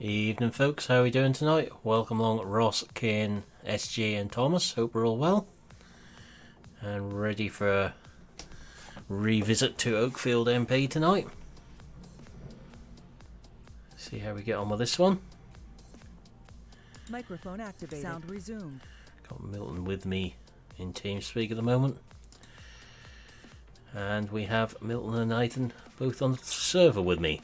Evening folks, how are we doing tonight? Welcome along Ross, Kane, SG and Thomas. Hope we're all well and ready for a revisit to Oakfield MP tonight. See how we get on with this one. Microphone activated. Sound resumed. Got Milton with me in TeamSpeak at the moment. And we have Milton and Nathan both on the server with me.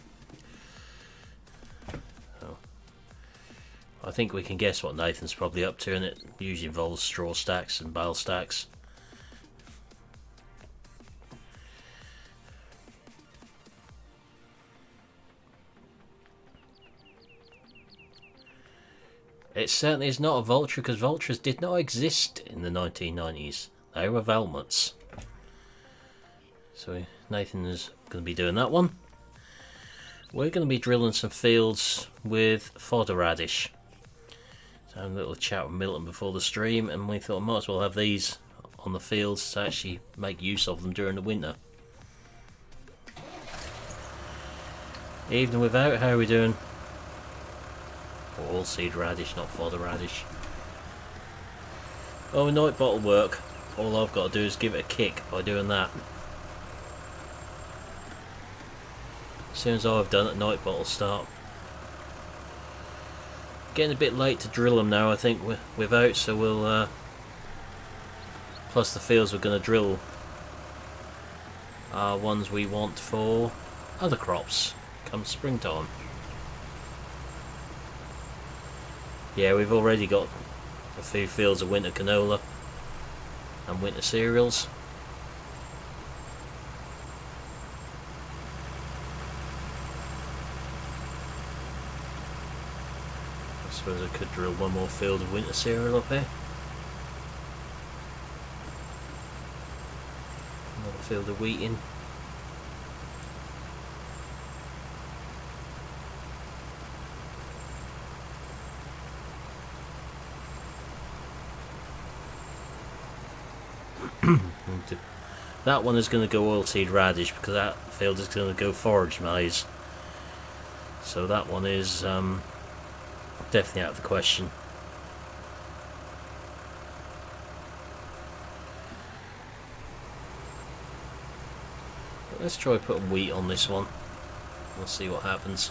I think we can guess what Nathan's probably up to, and it usually involves straw stacks and bale stacks. It certainly is not a Vulture, because Vultures did not exist in the 1990s. They were Velmuts. So Nathan is going to be doing that one. We're going to be drilling some fields with fodder radish. So I had a little chat with Milton before the stream, and we thought I might as well have these on the fields to actually make use of them during the winter. Evening without, how are we doing? All seed radish, not fodder radish. Oh, night bottle work. All I've got to do is give it a kick by doing that. As soon as I've done it, night bottle start. Getting a bit late to drill them now, I think, without, so we'll plus the fields we're going to drill are ones we want for other crops come springtime. Yeah, we've already got a few fields of winter canola and winter cereals. I suppose I could drill one more field of winter cereal up here. Another field of wheat in. That one is going to go oilseed radish because that field is going to go forage maize. So that one is definitely out of the question. But let's try putting wheat on this one. We'll see what happens.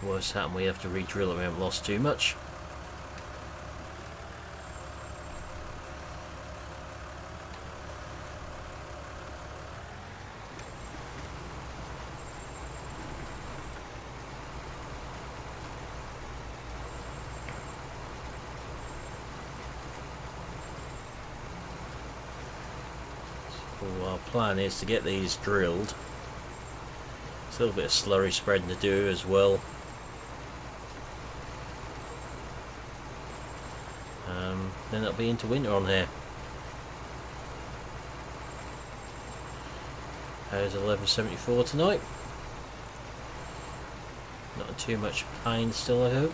Worst happen, we have to re-drill it. We haven't lost too much. Our plan is to get these drilled. It's a little bit of slurry spreading to do as well. Then it'll be into winter on here. How's 1174 tonight? Not too much pain still, I hope.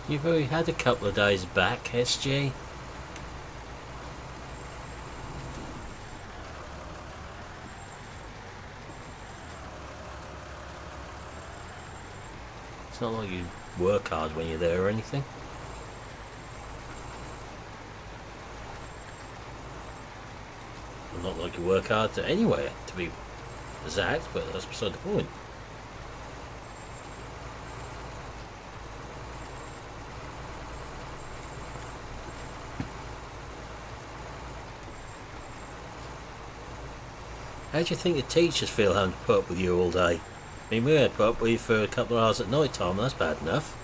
You've already had a couple of days back, SG. It's not like you work hard when you're there or anything. Not like you work hard to anywhere, to be exact, but that's beside the point. How do you think the teachers feel having to put up with you all day? I mean, we had to put up with you for a couple of hours at night time, and that's bad enough.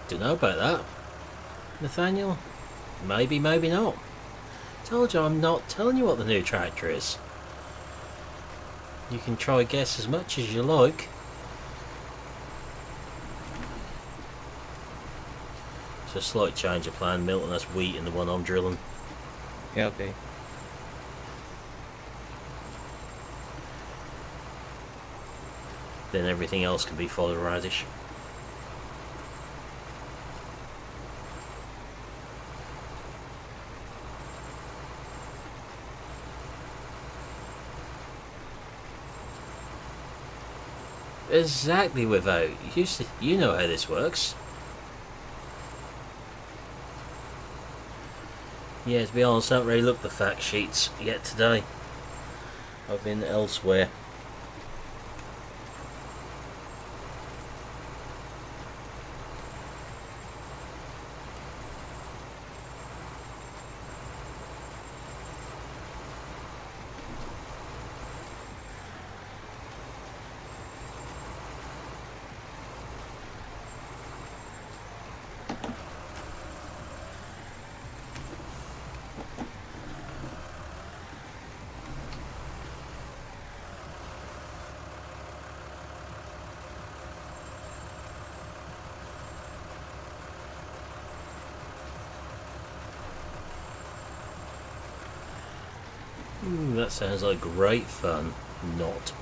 Don't know about that, Nathaniel. Maybe, maybe not. Told you I'm not telling you what the new tractor is. You can try guess as much as you like. It's a slight change of plan, Milton. That's wheat in the one I'm drilling. Yeah, okay. Then everything else can be fodder radish. Exactly, without you know how this works. Yeah, to be honest, I haven't really looked at the fact sheets yet today. I've been elsewhere. That sounds like great fun. Not.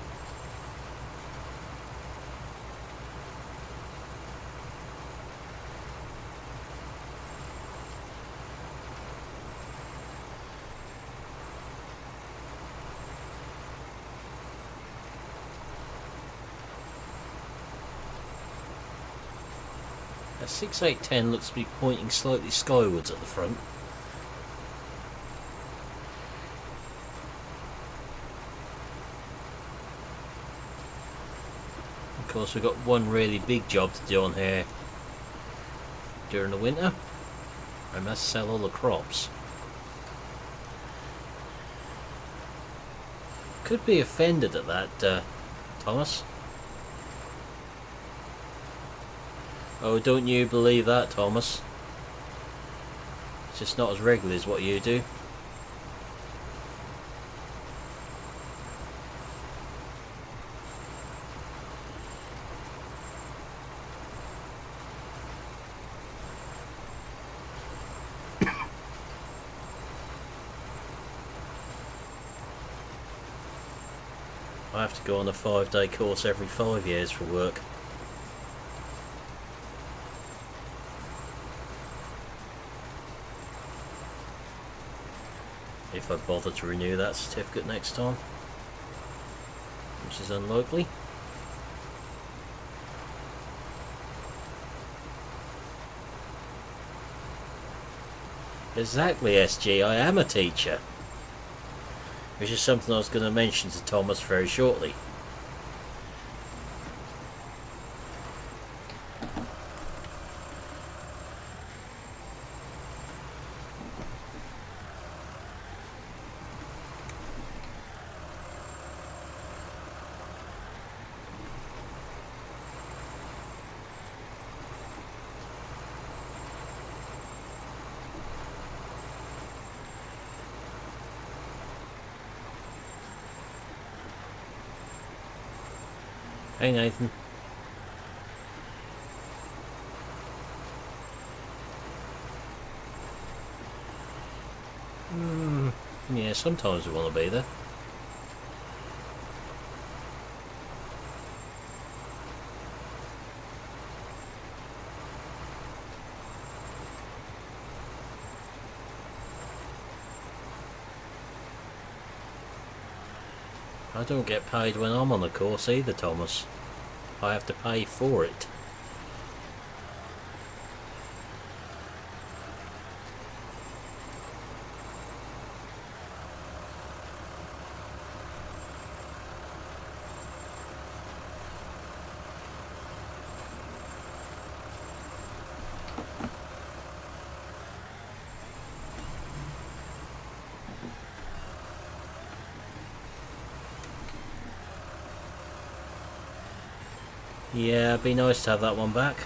A 6810 looks to be pointing slightly skywards at the front. Of course, we've got one really big job to do on here during the winter. I must sell all the crops. Could be offended at that, Thomas. Oh, don't you believe that, Thomas? It's just not as regular as what you do. I have to go on a 5-day course every 5 years for work. If I bother to renew that certificate next time, which is unlikely. Exactly, SG, I am a teacher. Which is something I was going to mention to Thomas very shortly. Hey Nathan. Yeah, sometimes we want to be there. I don't get paid when I'm on the course either, Thomas. I have to pay for it. Yeah, it'd be nice to have that one back.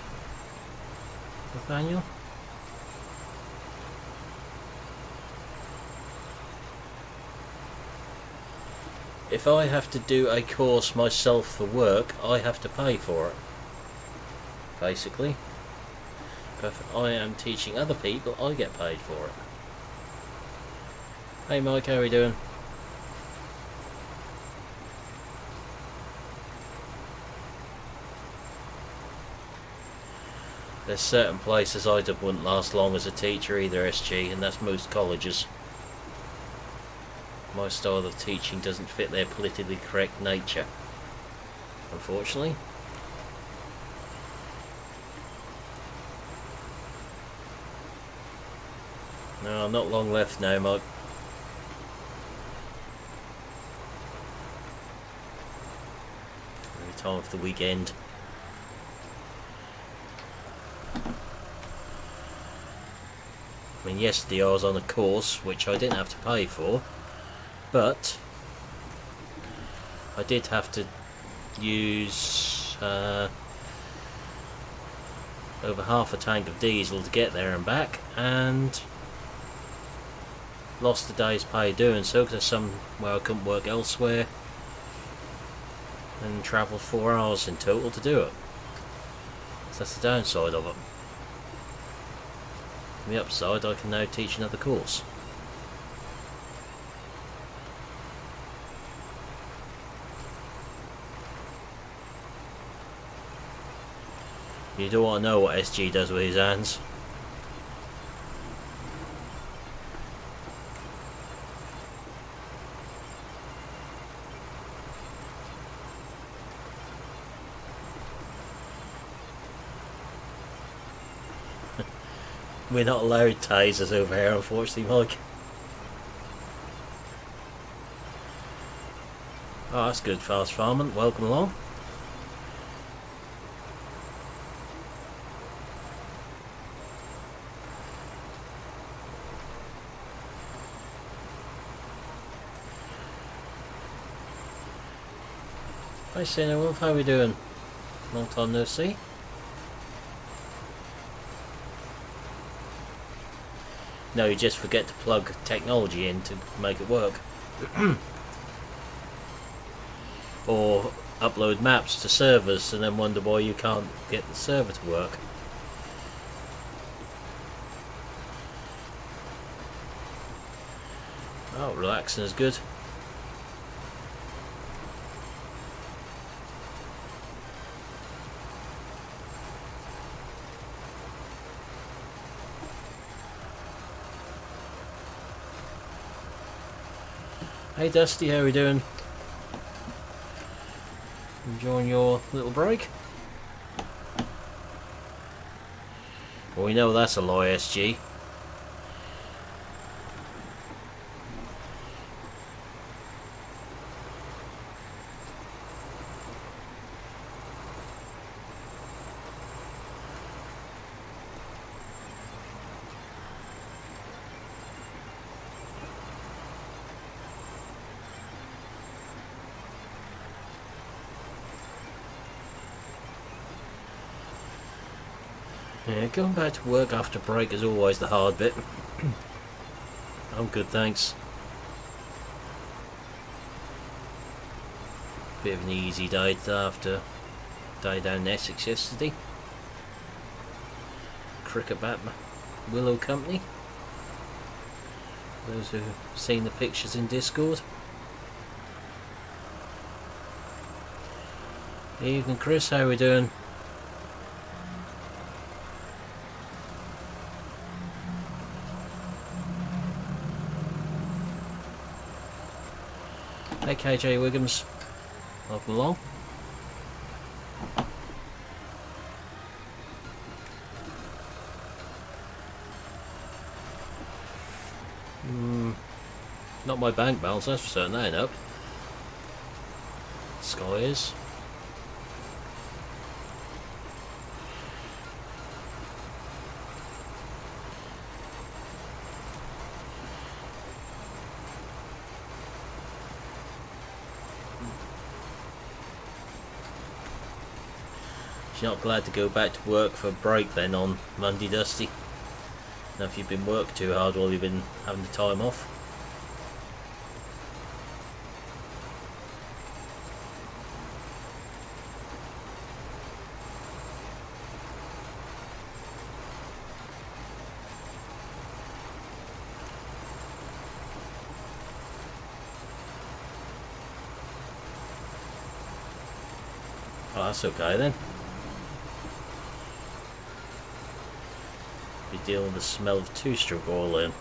manual. If I have to do a course myself for work, I have to pay for it, basically. But if I am teaching other people, I get paid for it. Hey Mike, how are we doing? There's certain places I wouldn't last long as a teacher either, SG, and that's most colleges. My style of teaching doesn't fit their politically correct nature, unfortunately. No, not long left now, Mike. Only time for the weekend. I mean, yesterday I was on a course which I didn't have to pay for, but I did have to use over half a tank of diesel to get there and back, and lost a day's pay doing so because there's somewhere I couldn't work elsewhere, and travelled 4 hours in total to do it. So that's the downside of it. On the upside, I can now teach another course. You don't want to know what SG does with his hands. We're not allowed tasers over here, unfortunately, Mike. Oh, that's good, Fast Farming. Welcome along. Hi, Sina Wolf. How are we doing? Long time no see. No, you just forget to plug technology in to make it work. Or upload maps to servers and then wonder why you can't get the server to work. Oh, relaxing is good. Hey Dusty, how are we doing? Enjoying your little break? Well, we know that's a lie, SG. Yeah, going back to work after break is always the hard bit. I'm good, thanks. Bit of an easy day after day down in Essex yesterday. Cricket bat Willow Company. Those who've seen the pictures in Discord. Evening, Chris, how are we doing? Hey KJ Wiggums, welcome along. Not my bank balance, that's for certain, that ain't up. Sky is. If you're not glad to go back to work for a break then on Monday, Dusty. Now if you've been working too hard while you've been having the time off. Oh, that's okay then. Be dealing with the smell of two-stroke oil in.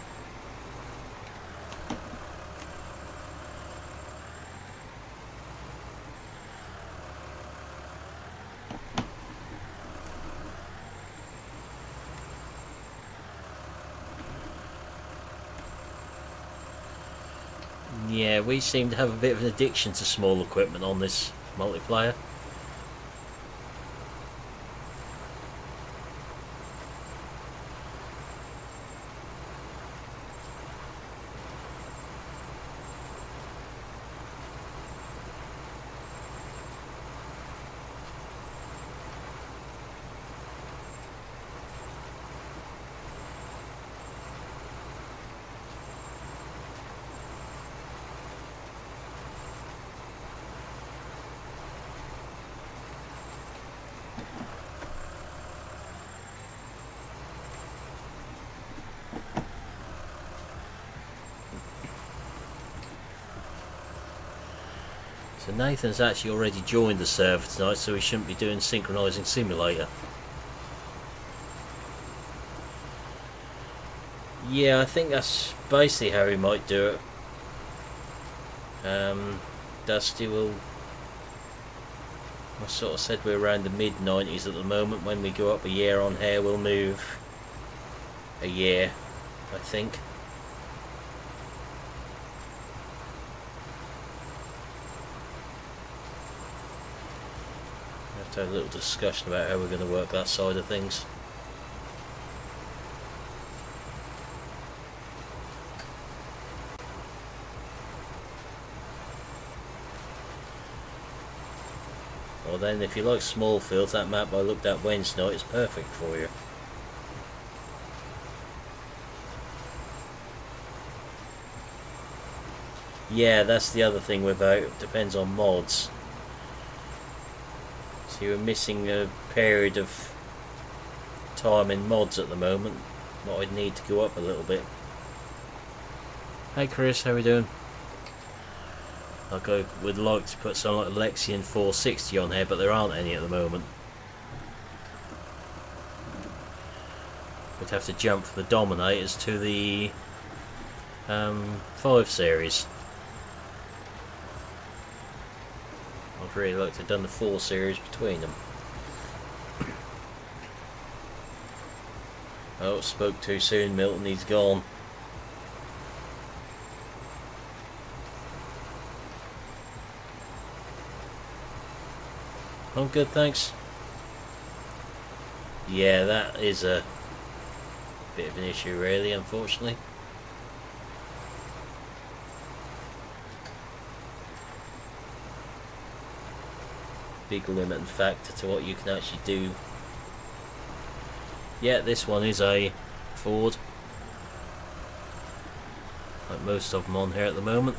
Yeah, we seem to have a bit of an addiction to small equipment on this multiplayer. So Nathan's actually already joined the server tonight, so we shouldn't be doing synchronizing simulator. Yeah, I think that's basically how he might do it. Dusty will... I sort of said we're around the mid-90s at the moment. When we go up a year on here, we'll move a year, I think. To have a little discussion about how we're going to work that side of things. Well then, if you like small fields, that map I looked at Wednesday night is perfect for you. Yeah, that's the other thing without, it depends on mods. You're missing a period of time in mods at the moment. What I'd need to go up a little bit. Hey Chris, how we doing? I would like to put something like Lexion 460 on here, but there aren't any at the moment. We'd have to jump from the Dominators to the 5 series. I'd really like to have done the 4 series between them. Oh, spoke too soon, Milton, he's gone. I'm good, thanks. Yeah, that is a bit of an issue really, unfortunately. Big limiting factor to what you can actually do. Yeah, this one is a Ford, like most of them on here at the moment.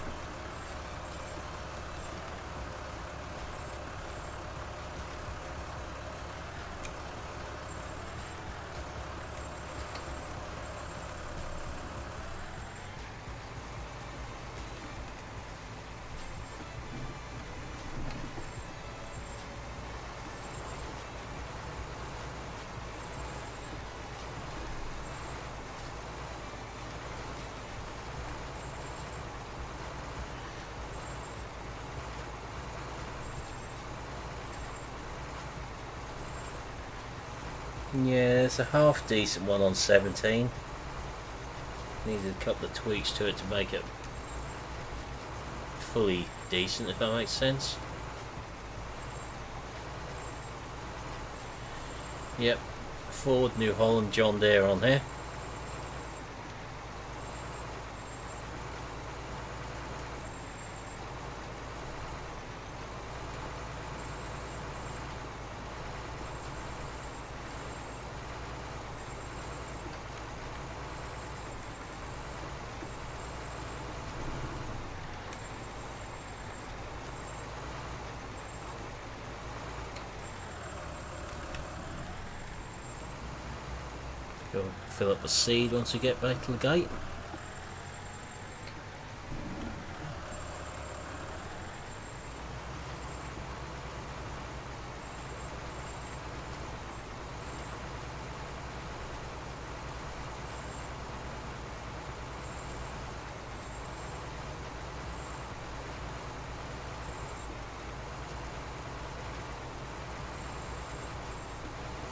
Yeah, it's a half decent one on 17. Needed a couple of tweaks to it to make it fully decent, if that makes sense. Yep, Ford, New Holland, John Deere on here. Go fill up the seed once we get back to the gate.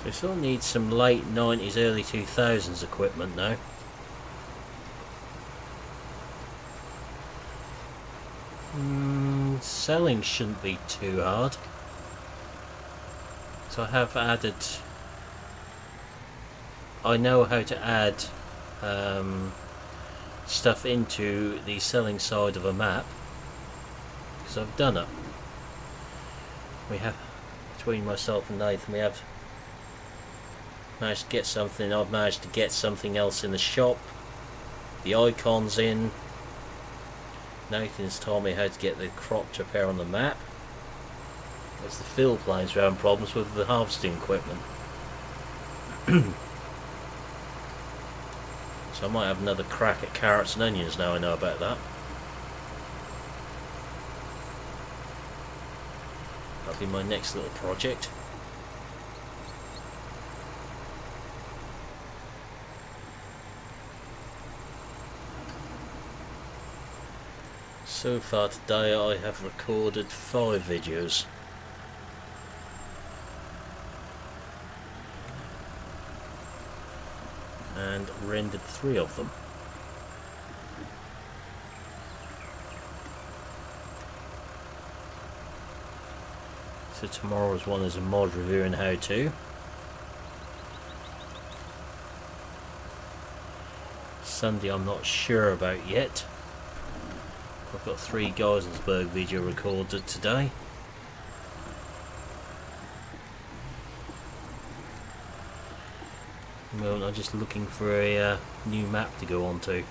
We still need some late 90s, early 2000s equipment now. Selling shouldn't be too hard. So I have added... I know how to add stuff into the selling side of a map, because I've done it. We have, between myself and Nathan, we have managed to get something. I've managed to get something else in the shop. The icons in. Nathan's told me how to get the crop to appear on the map. There's the field planes who are having problems with the harvesting equipment. So I might have another crack at carrots and onions now I know about that. That'll be my next little project. So far today I have recorded 5 videos. And rendered 3 of them. So tomorrow's one is a mod review and how to. Sunday I'm not sure about yet. I've got 3 Geiselsberg video recorded today. Well, I'm just looking for a new map to go on to.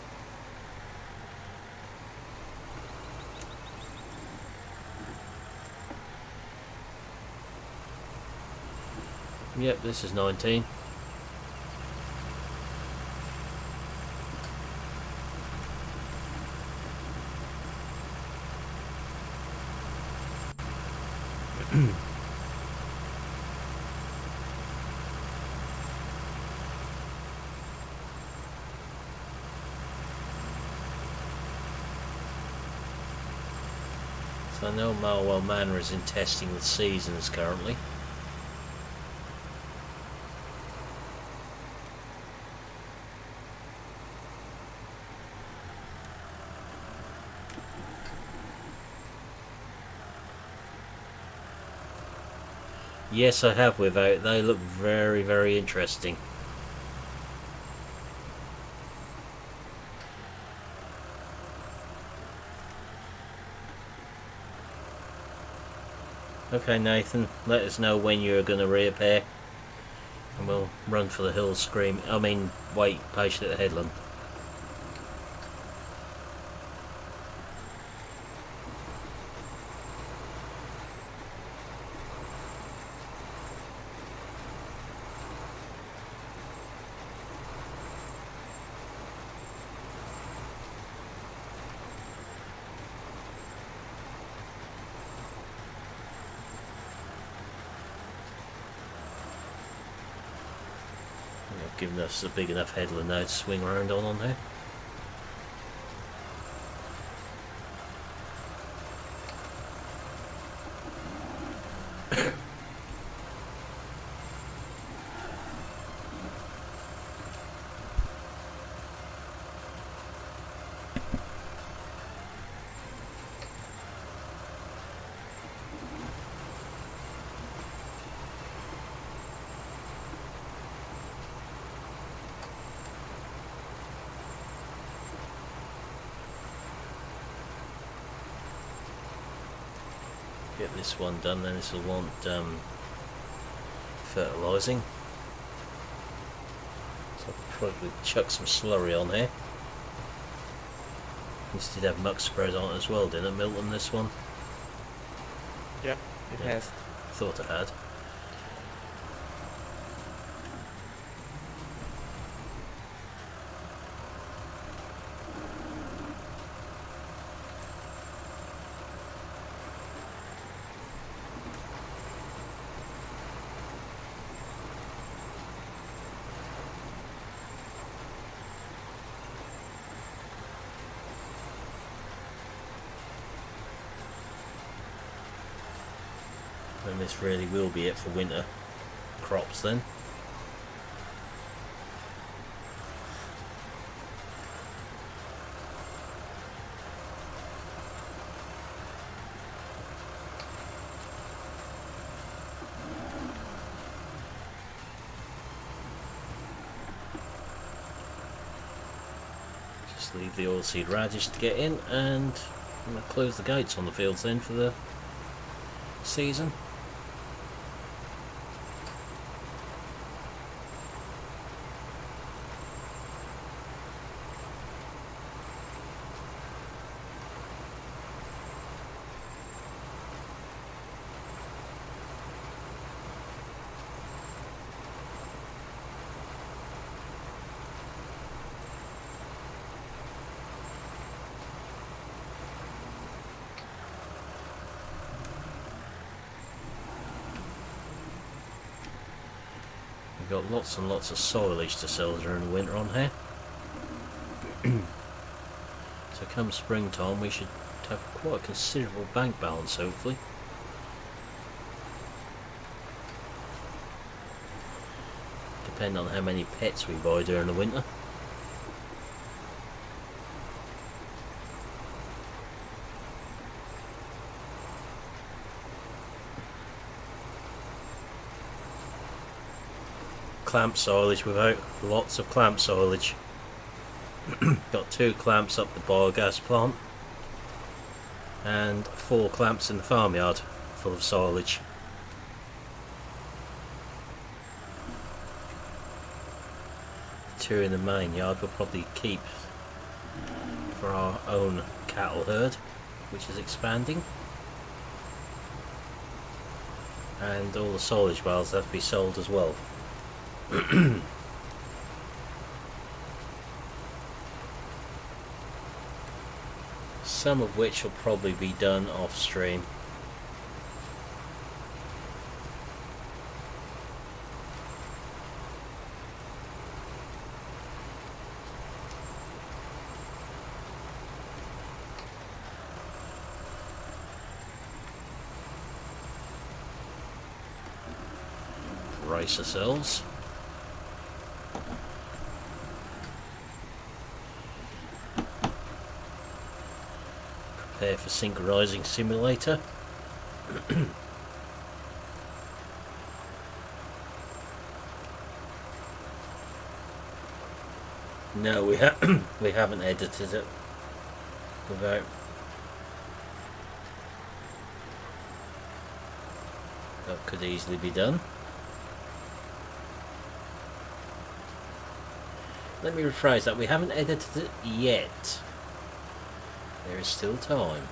Yep, this is 19. So I know Marwell Manor is in testing with seasons currently. Yes, I have without. They look very, very interesting. Okay, Nathan, let us know when you're going to reappear, and we'll run for the hills scream. I mean, wait patient at the headland. Giving us a big enough headland now to swing around on there. Get this one done, then this will want fertilising. So I'll probably chuck some slurry on here. This did have muck spread on it as well, didn't it, Milton, this one? Yeah, it has. Thought it had. And this really will be it for winter crops then. Just leave the oilseed radish to get in, and I'm going to close the gates on the fields then for the season. We've got lots and lots of silage to sell during the winter on here. So come springtime we should have quite a considerable bank balance, hopefully. Depending on how many pets we buy during the winter. Clamp silage, without lots of clamp silage. Got 2 clamps up the biogas plant and 4 clamps in the farmyard full of silage. The 2 in the main yard we'll probably keep for our own cattle herd, which is expanding. And all the silage bales have to be sold as well. Some of which will probably be done off stream. Brace ourselves. Prepare for synchronizing simulator. No, we haven't edited it without. That could easily be done. Let me rephrase that. We haven't edited it yet. There is still time.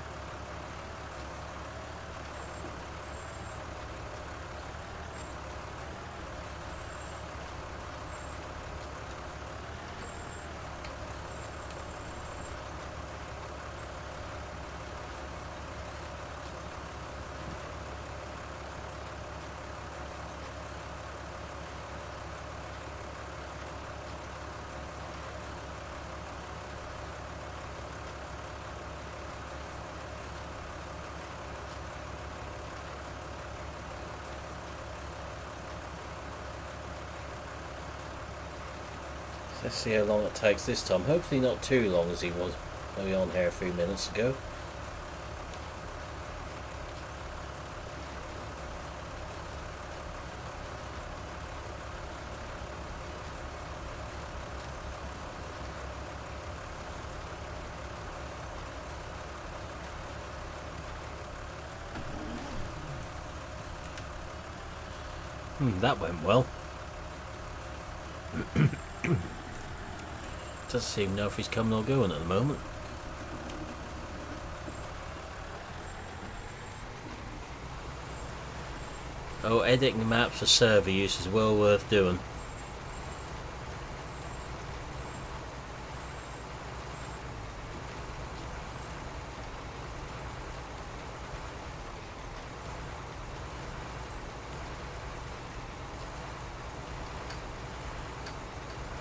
Let's see how long it takes this time. Hopefully not too long as he was only on here a few minutes ago. That went well. Doesn't seem to know if he's coming or going at the moment. Oh, editing the maps for server use is well worth doing.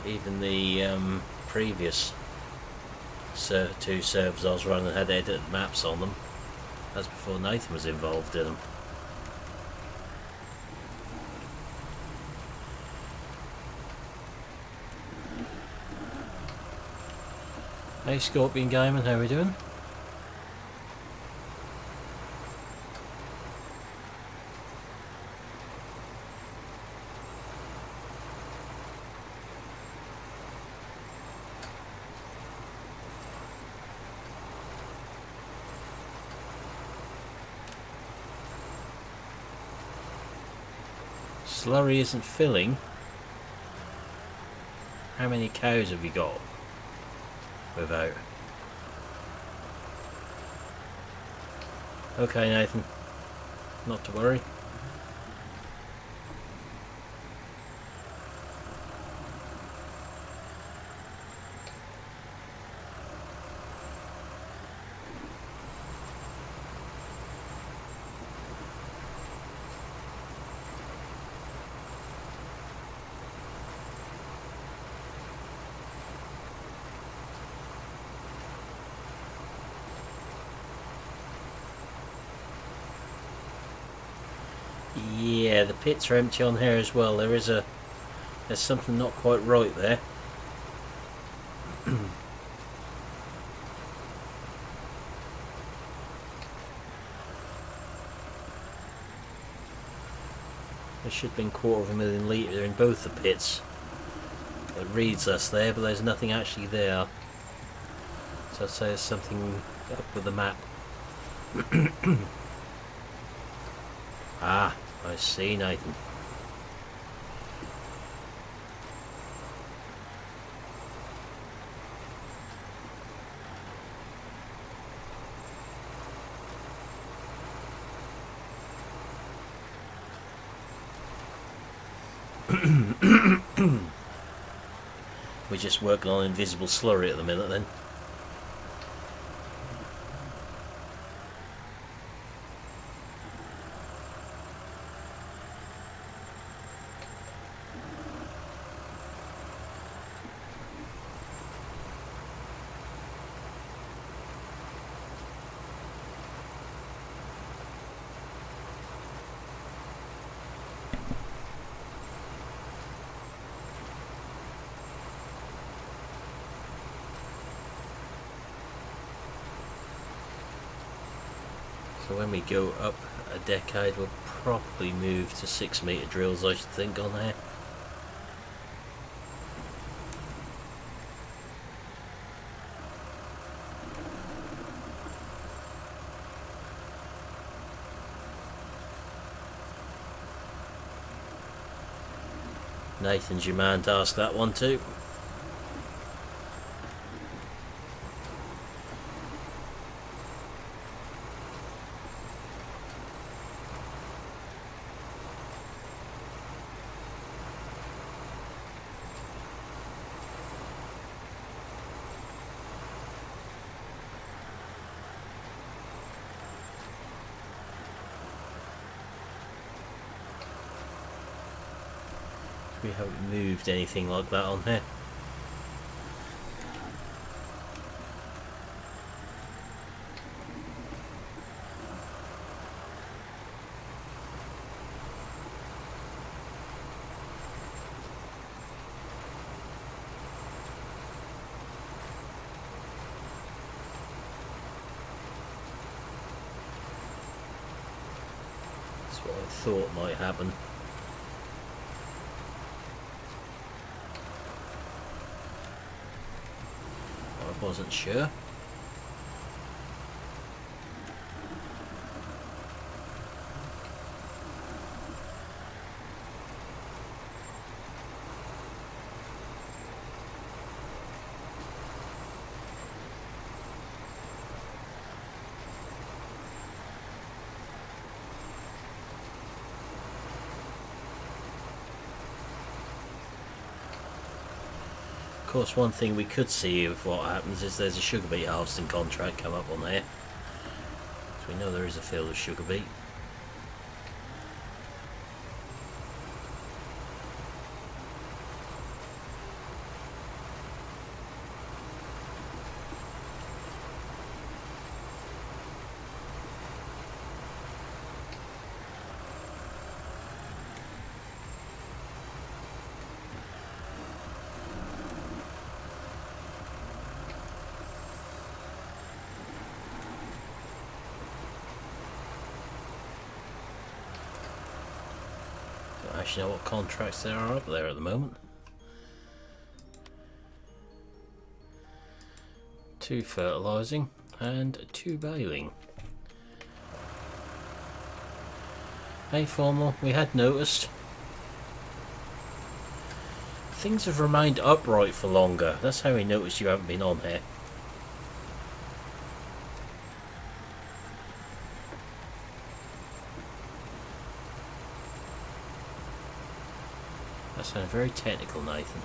Even the previous two servers I was running had edited maps on them. That's before Nathan was involved in them. Hey Scorpion Gamer, how are we doing? Slurry isn't filling. How many cows have you got? Without. Okay, Nathan. Not to worry. Yeah, the pits are empty on here as well. There's something not quite right there. There should have been 250,000 litre in both the pits. It reads us there, but there's nothing actually there. So I'd say there's something up with the map. Ah, I see, Nathan. We're just working on invisible slurry at the minute then. So when we go up a decade, we'll probably move to 6-metre drills, I should think, on there. Nathan's your man to ask that one too. We haven't moved anything like that on here. That's what I thought might happen. I wasn't sure. Of course, one thing we could see of what happens is there's a sugar beet harvesting contract come up on there. So we know there is a field of sugar beet. actually know what contracts there are up there at the moment. 2 fertilising and 2 baling. Hey Formal, we had noticed things have remained upright for longer. That's how we noticed you haven't been on here. That sounds very technical, Nathan.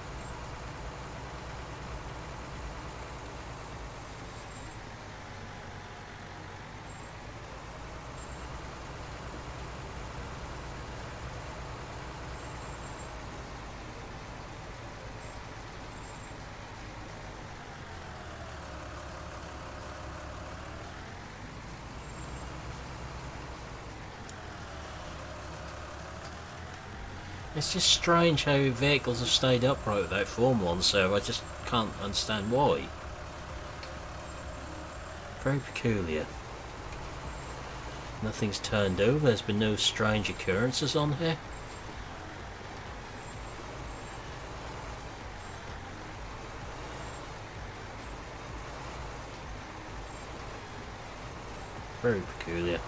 It's just strange how vehicles have stayed upright without Formula on, so I just can't understand why. Very peculiar. Nothing's turned over, there's been no strange occurrences on here. Very peculiar.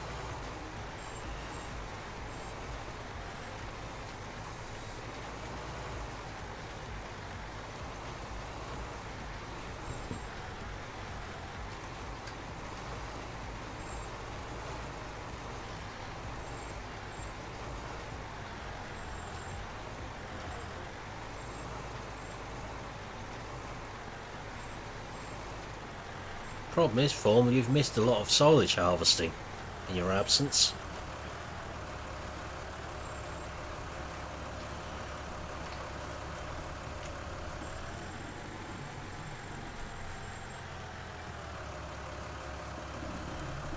Problem is, Formal, you've missed a lot of silage harvesting in your absence.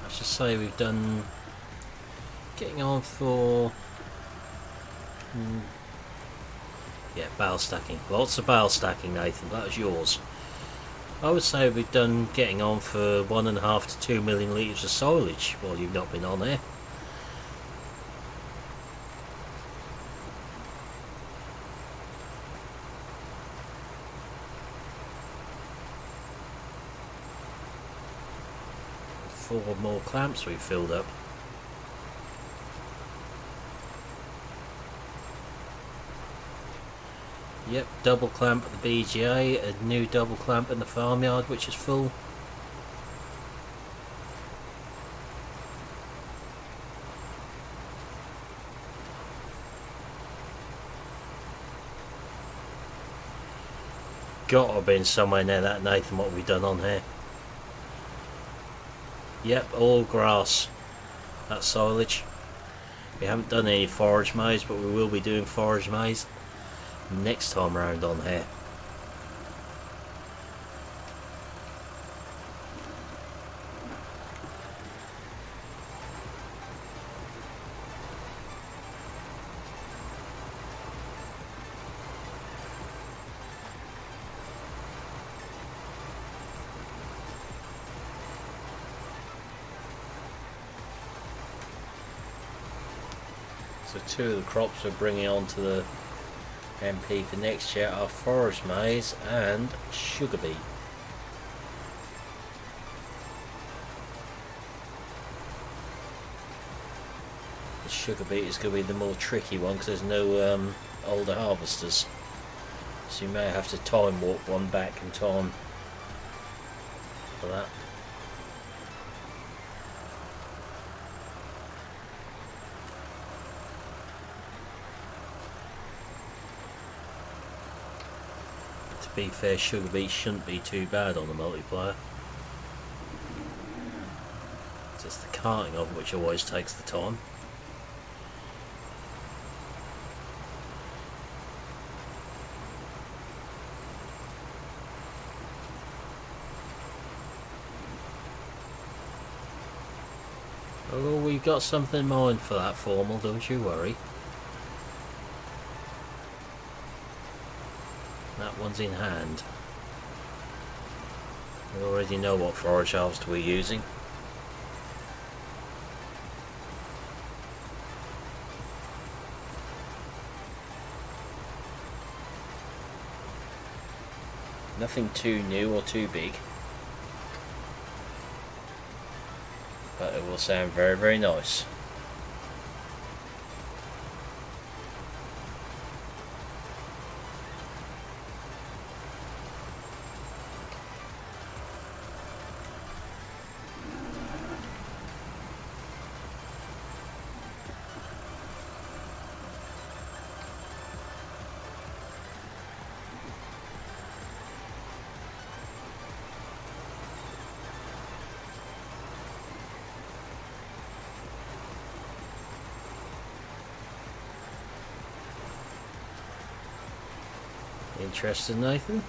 I should say we've done getting on for yeah, bale stacking. Lots of bale stacking, Nathan. That was yours. I would say we've done getting on for 1.5 to 2 million litres of silage while you've not been on there. Four more clamps we've filled up. Yep, double clamp at the BGA, a new double clamp in the farmyard which is full. Got to have been somewhere near that, Nathan, what we've done on here. Yep, all grass. That's silage. We haven't done any forage maize, but we will be doing forage maize next time round on here. So 2 of the crops we're bringing onto the MP for next year are forage maize and sugar beet. The sugar beet is going to be the more tricky one because there's no older harvesters, so you may have to time warp one back in time for that. To be fair, sugar beet shouldn't be too bad on the multiplayer. It's just the carting of which always takes the time. Oh, we've got something in mind for that, Formal, don't you worry. That one's in hand. We already know what forage harvester we're using. Nothing too new or too big. But it will sound very, very nice. Interested, Nathan?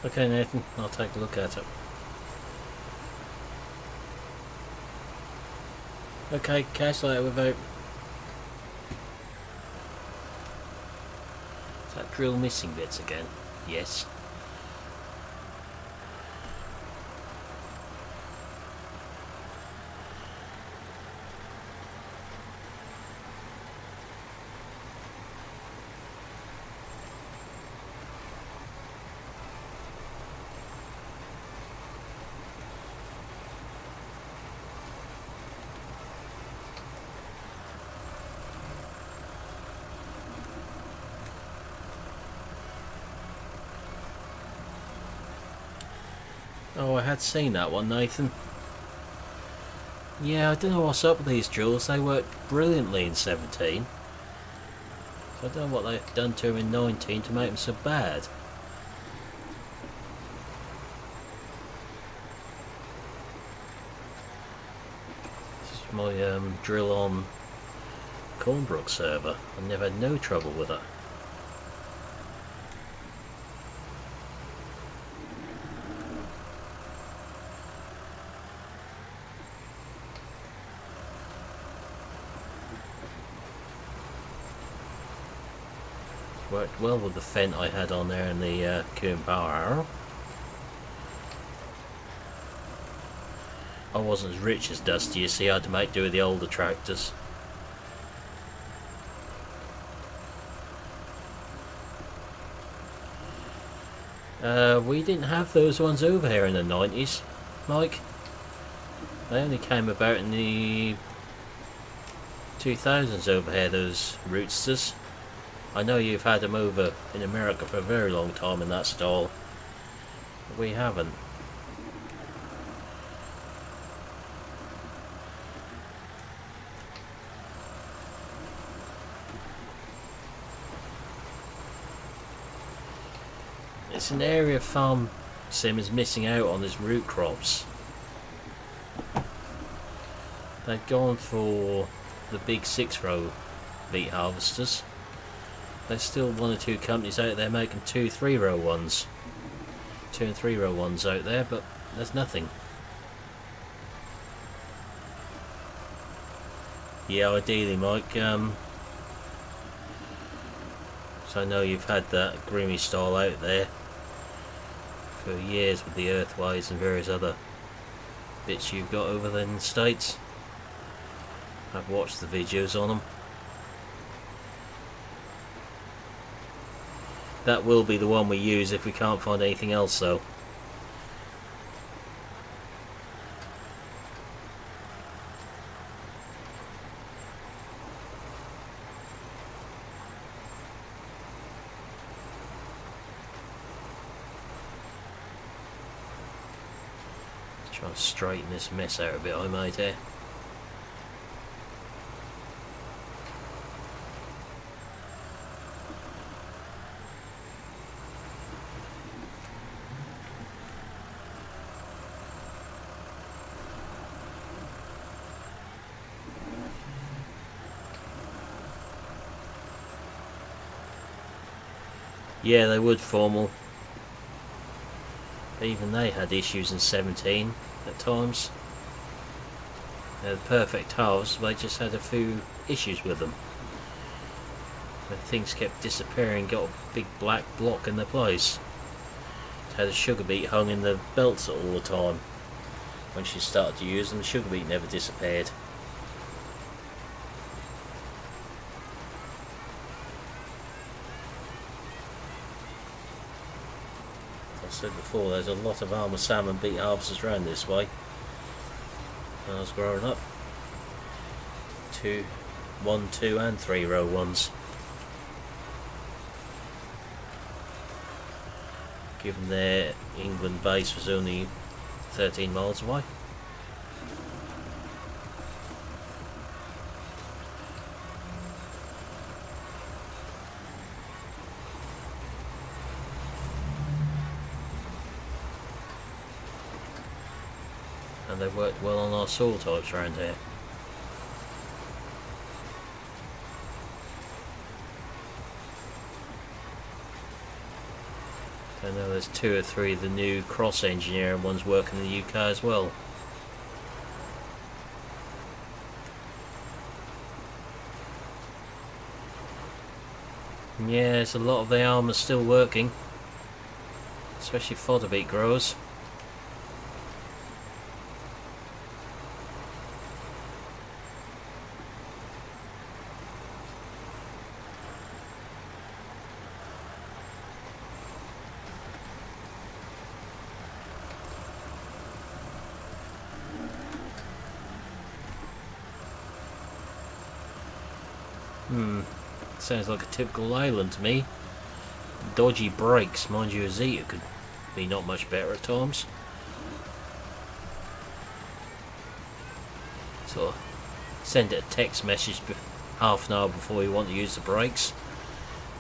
Okay, Nathan, I'll take a look at it. Okay, catch you later without. Is that drill missing bits again? Yes. Oh, I had seen that one, Nathan. Yeah, I don't know what's up with these drills. They worked brilliantly in 17. So I don't know what they've done to them in 19 to make them so bad. This is my drill on Cornbrook server. I never had no trouble with it. Worked well with the fent I had on there and the Coon Power Arrow. I wasn't as rich as Dusty, you see, I had to make do with the older tractors. We didn't have those ones over here in the 90s, Mike. They only came about in the 2000s over here, those Rootsters. I know you've had them over in America for a very long time in that style, but we haven't. It's an area Farm Sim is missing out on is root crops. They've gone for the big 6-row beet harvesters. There's still one or two companies out there making 2 3-row ones. 2 and 3-row ones out there, but there's nothing. Yeah, ideally, Mike. So I know you've had that groomy style out there for years with the Earthwise and various other bits you've got over there in the States. I've watched the videos on them. That will be the one we use if we can't find anything else, though. Try and straighten this mess out a bit I made here. Yeah, they would formal. Even they had issues in 17 at times. They're the perfect halves, they just had a few issues with them. When things kept disappearing, got a big black block in their place. It had a sugar beet hung in the belts all the time. When she started to use them, the sugar beet never disappeared. As I said before, there's a lot of Armour Salmon beet harvesters around this way. When I was growing up. 1, 2 and 3 row ones. Given their England base was only 13 miles away. And they worked well on our soil types around here. I know there's 2 or 3 of the new cross engineering ones working in the UK as well. Yeah, there's a lot of the armour still working, especially fodder beet growers. Sounds like a typical island to me. Dodgy brakes, mind you, a Zeta could be not much better at times. Sort of send it a text message half an hour before you want to use the brakes,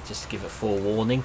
just to give it forewarning.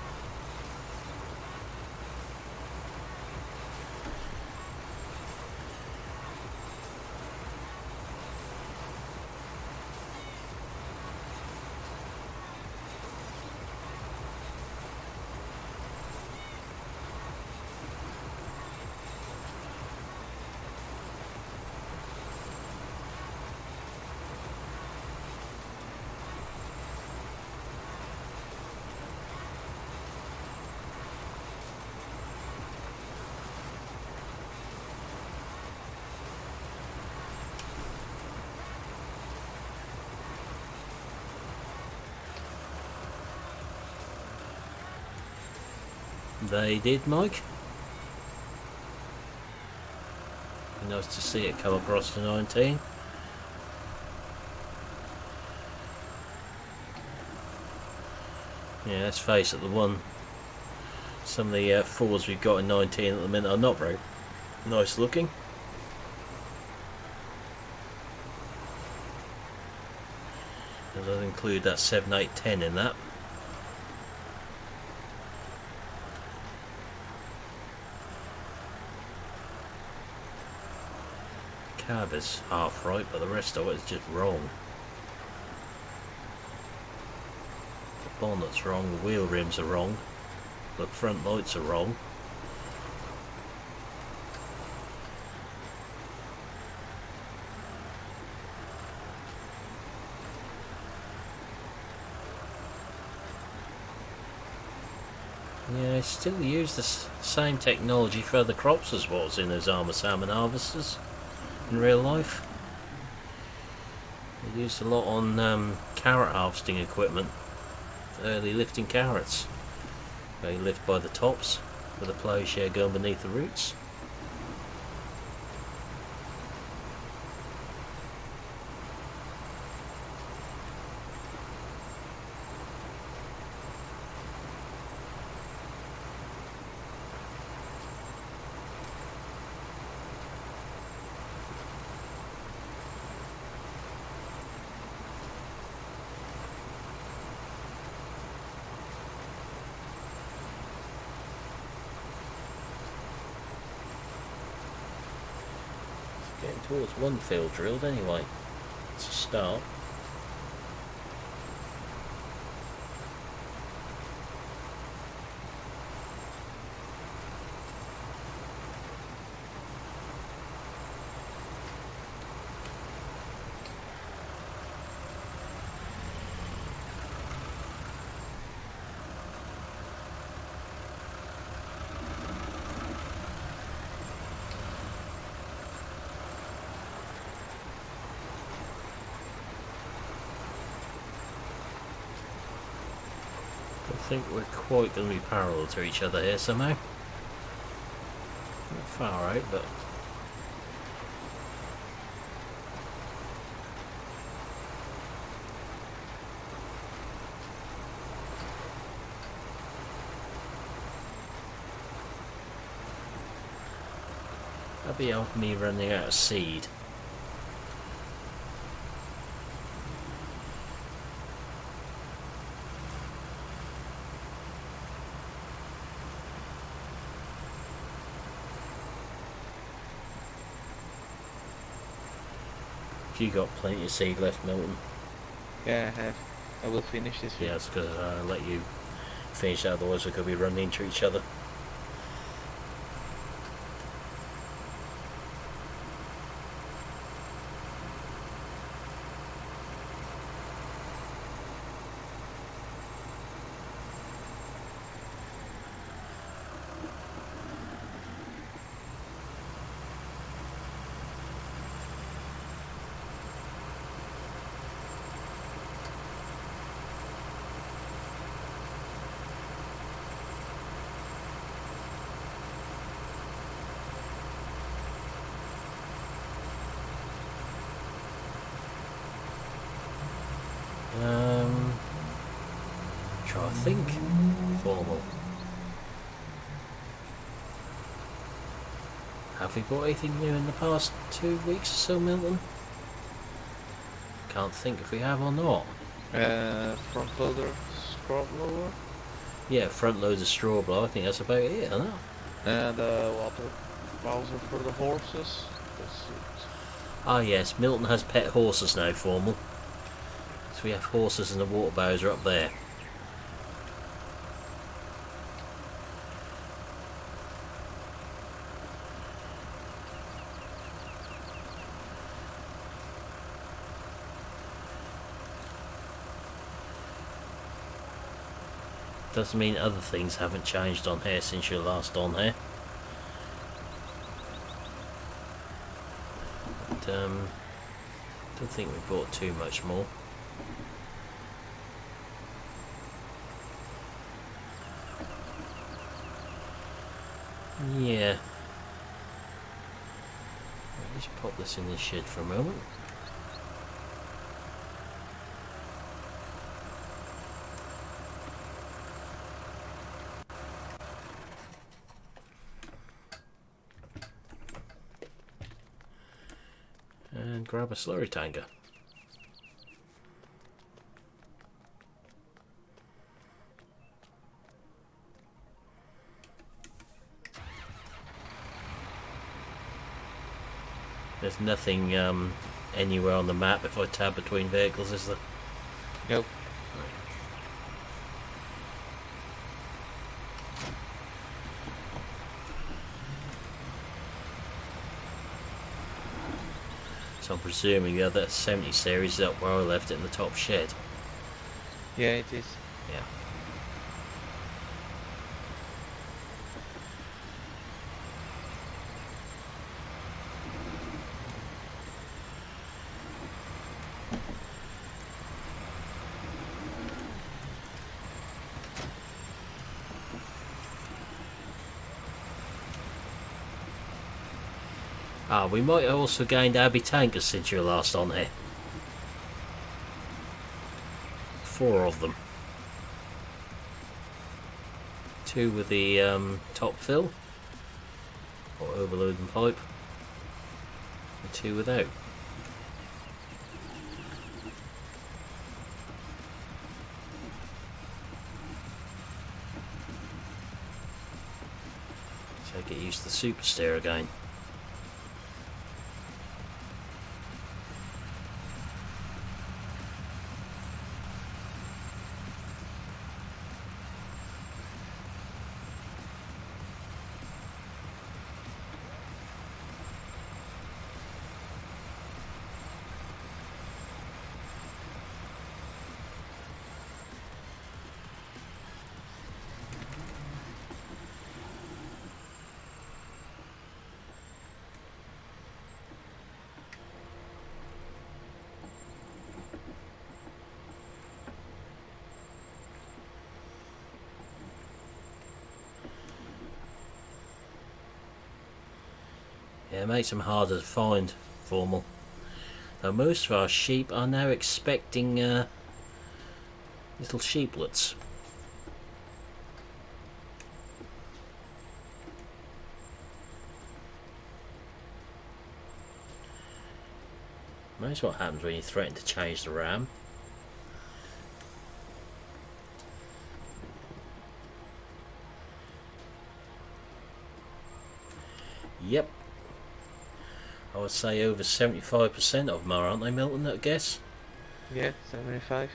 They did, Mike. Nice to see it come across to 19. Yeah, let's face it, some of the Fords we've got in 19 at the minute are not very nice looking. And I'll include that 7810 in that. Cab is half right, but the rest of it is just wrong. The bonnet's wrong, the wheel rims are wrong, the front lights are wrong. Yeah, I still use the same technology for other crops as what's in those Armour Salmon harvesters. In real life, they used a lot on carrot harvesting equipment, early lifting carrots. They lift by the tops with a ploughshare going beneath the roots. Getting towards one field drilled anyway. It's a start. think we're quite going to be parallel to each other here somehow. Not far out, but that'd be off me running out of seed. You got plenty of seed left, Milton. Yeah, I have. I will finish this Yeah, video. it's because I let you finish, otherwise we could be running into each other. Try to think. Formal. Have we bought anything new in the past 2 weeks or so, Milton? Can't think if we have or not. Front loader, scrub blower, Yeah, front loads of straw blow. I think that's about it, isn't it? and water bowser for the horses. Ah yes, Milton has pet horses now, Formal. So we have horses and the water bowser up there. Doesn't mean other things haven't changed on here since you're last on here. But, don't think we bought too much more. Yeah. Let's pop this in the shed for a moment. And grab a slurry tanker. There's nothing anywhere on the map if I tab between vehicles, is there? Nope. So I'm presuming the other 70 series is up where I left it in the top shed. Yeah, it is. Yeah. Ah, we might have also gained Abbey tankers since you were last on here. 4 of them. 2 with the top fill, or overloading pipe, and 2 without. So get used to the super steer again. Yeah, it makes them harder to find, Formal. Now most of our sheep are now expecting little sheeplets. That's what happens when you threaten to change the RAM. Yep. I would say over 75% of them are, aren't they, Milton, I guess? Yeah, 75.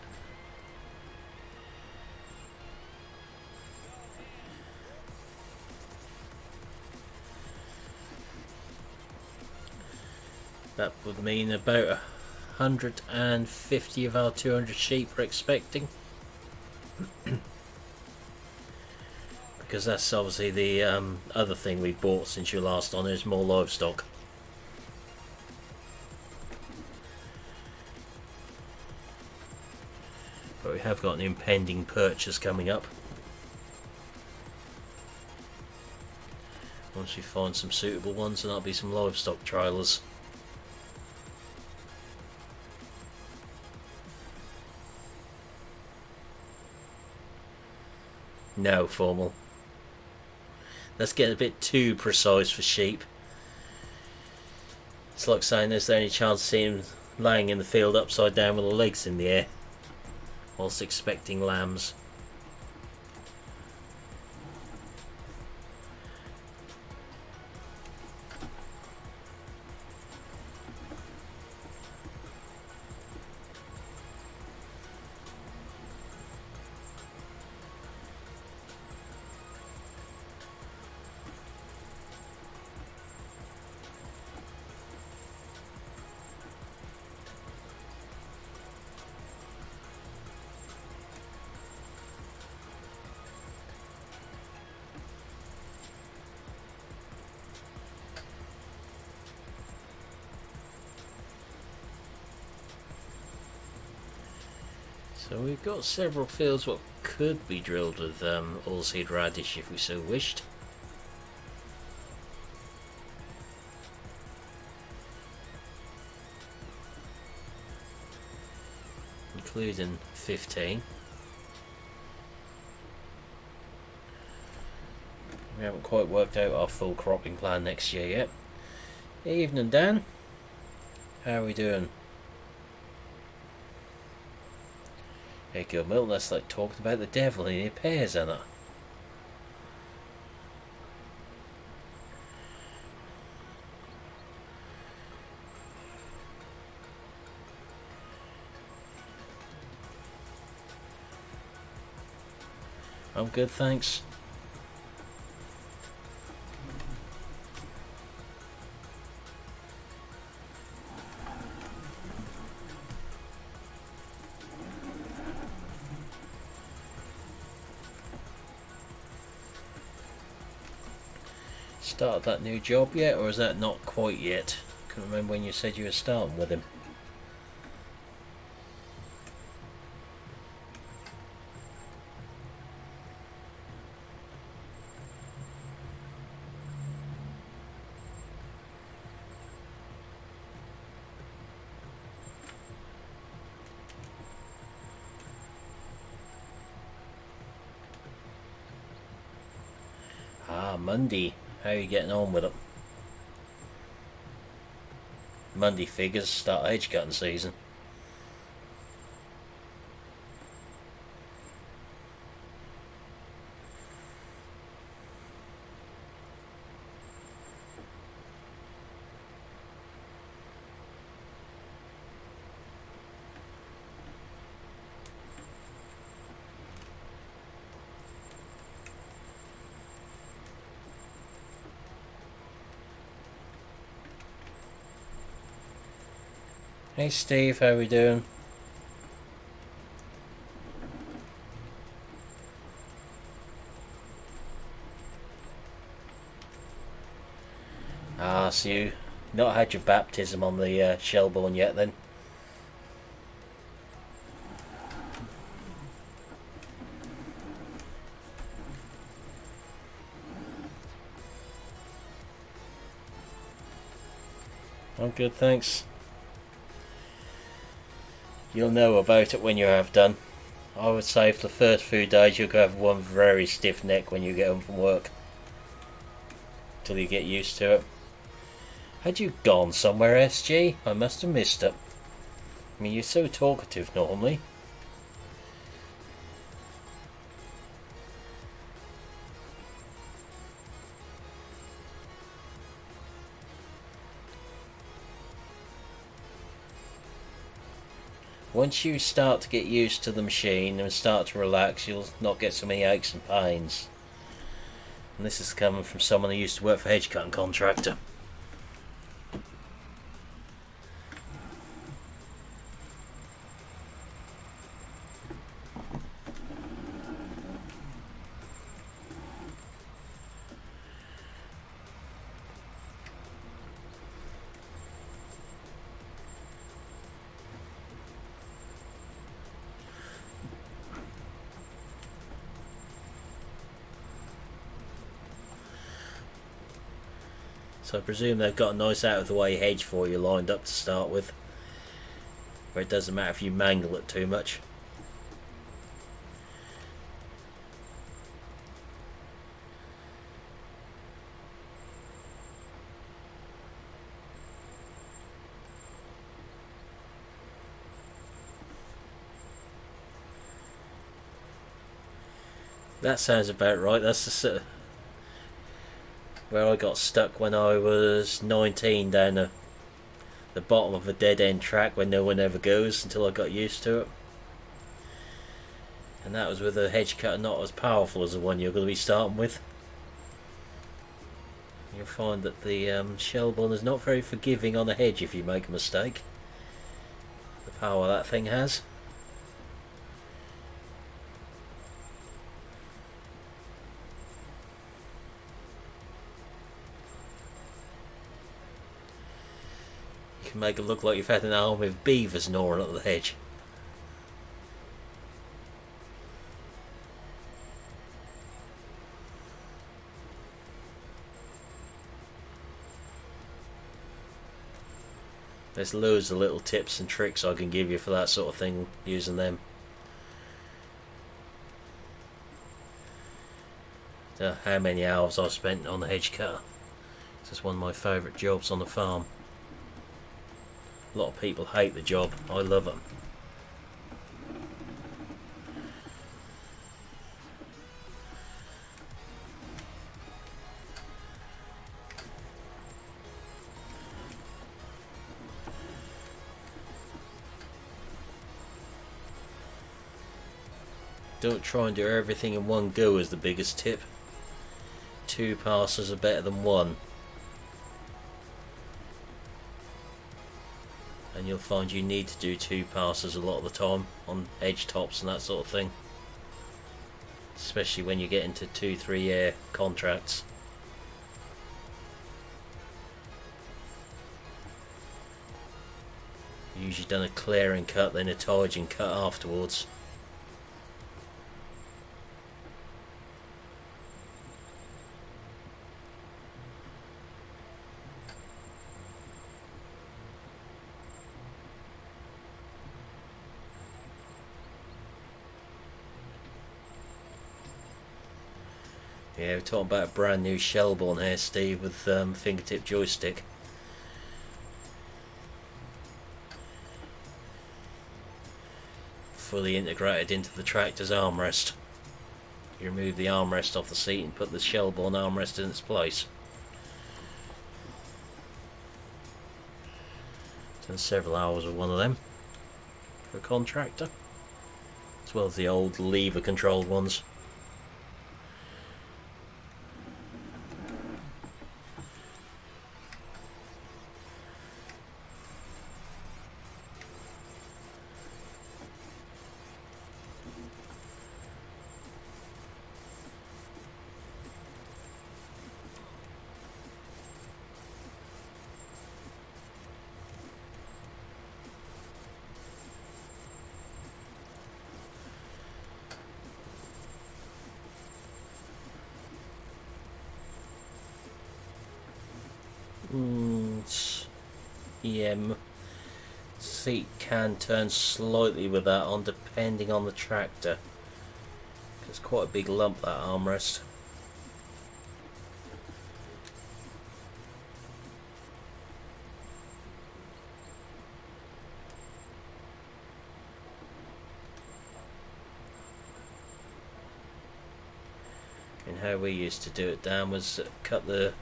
That would mean about 150 of our 200 sheep are expecting. Because that's obviously the other thing we bought since you last on, is more livestock. But we have got an impending purchase coming up. Once we find some suitable ones, and that'll be some livestock trailers. No, Formal. That's getting a bit too precise for sheep. It's like saying, is there any chance of seeing them laying in the field upside down with their legs in the air whilst expecting lambs? So we've got several fields what could be drilled with oilseed radish if we so wished. Including 15. We haven't quite worked out our full cropping plan next year yet. Evening, Dan. How are we doing? Hey, good, Milton. That's like talking about the devil in your pears, isn't it? I'm good, thanks. Started that new job yet, or is that not quite yet? Can't remember when you said you were starting with him. Ah, Monday. How are you getting on with it? Monday figures start edge cutting season. Hey Steve, how we doing? Ah, so you not had your baptism on the Shelbourne yet then? I'm good, thanks. You'll know about it when you have done. I would say for the first few days you'll have one very stiff neck when you get home from work. Till you get used to it. Had you gone somewhere, SG? I must have missed it. I mean, you're so talkative normally. Once you start to get used to the machine and start to relax, you'll not get so many aches and pains. And this is coming from someone who used to work for a hedge cutting contractor. So I presume they've got a nice out of the way hedge for you lined up to start with, where it doesn't matter if you mangle it too much. That sounds about right. That's the sort of where I got stuck when I was 19 down the bottom of a dead end track where no one ever goes until I got used to it. And that was with a hedge cutter not as powerful as the one you're going to be starting with. You'll find that the shell bond is not very forgiving on a hedge if you make a mistake. The power that thing has. Make it look like you've had an army of beavers gnawing at the hedge. There's loads of little tips and tricks I can give you for that sort of thing using them. How many hours I've spent on the hedge cutter. It's one of my favourite jobs on the farm. A lot of people hate the job. I love it. Don't try and do everything in one go is the biggest tip. 2 passes are better than 1. And you'll find you need to do 2 passes a lot of the time on edge tops and that sort of thing, especially when you get into 2-3 year contracts. Usually done a clearing cut, then a tiding cut afterwards. Yeah, we're talking about a brand new Shellborn here, Steve, with fingertip joystick. Fully integrated into the tractor's armrest. You remove the armrest off the seat and put the Shellborn armrest in its place. Done several hours with one of them for a contractor, as well as the old lever controlled ones. Yeah, seat can turn slightly with that on, depending on the tractor. It's quite a big lump, that armrest. And how we used to do it, Dan, was cut the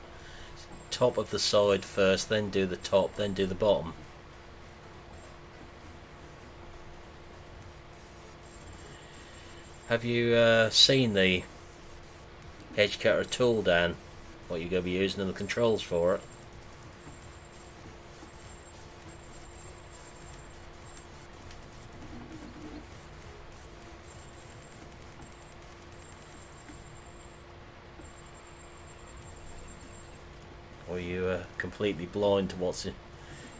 top of the side first, then do the top, then do the bottom. Have you seen the edge cutter tool, Dan? What you're going to be using and the controls for it? Or are you completely blind to what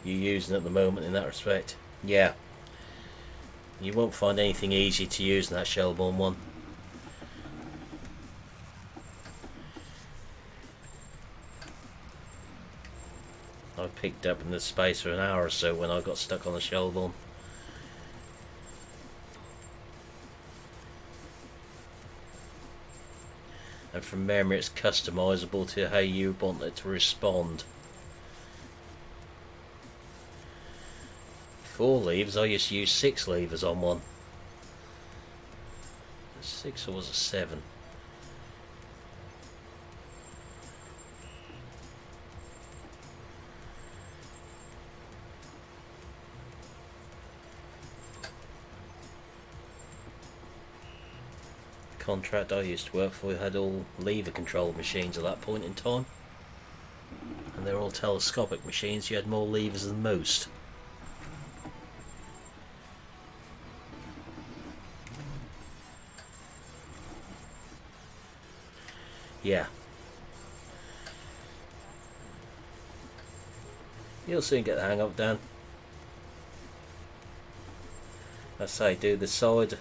you're using at the moment in that respect? Yeah. You won't find anything easy to use in that Shelbourne one. I picked up in the space for an hour or so when I got stuck on the Shelbourne. And from memory it's customizable to how you want it to respond. 4 levers, I used to use 6 levers on one. 6 or was it 7? The contract I used to work for had all lever controlled machines at that point in time. And they were all telescopic machines, you had more levers than most. Yeah. You'll soon get the hang of it, Dan. I say, do the side,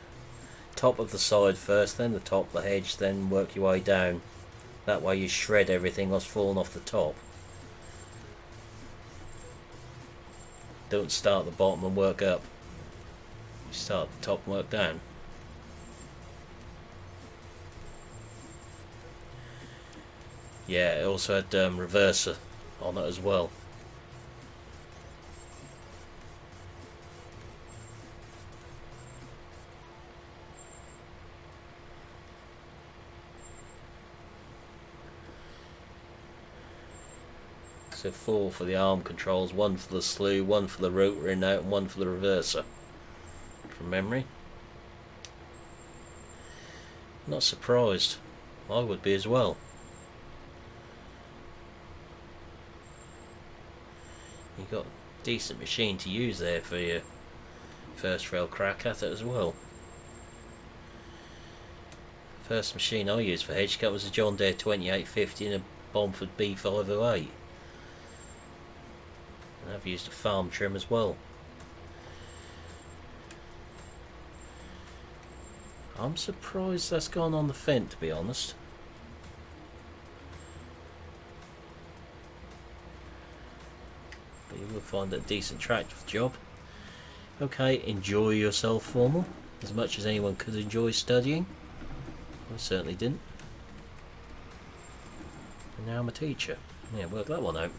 top of the side first, then the top of the hedge, then work your way down. That way you shred everything that's fallen off the top. Don't start at the bottom and work up. You start at the top and work down. Yeah, it also had reverser on it as well. So 4 for the arm controls, 1 for the slew, 1 for the rotor in out, and 1 for the reverser. From memory. Not surprised. I would be as well. You've got a decent machine to use there for your first real crack at it as well. First machine I used for hedge cut was a John Deere 2850 and a Bomford B508. And I've used a farm trim as well. I'm surprised that's gone on the Fendt, to be honest. But you will find it a decent tractor for the job. Okay, enjoy yourself, formal, as much as anyone could enjoy studying. I certainly didn't. And now I'm a teacher. Yeah, work that one out.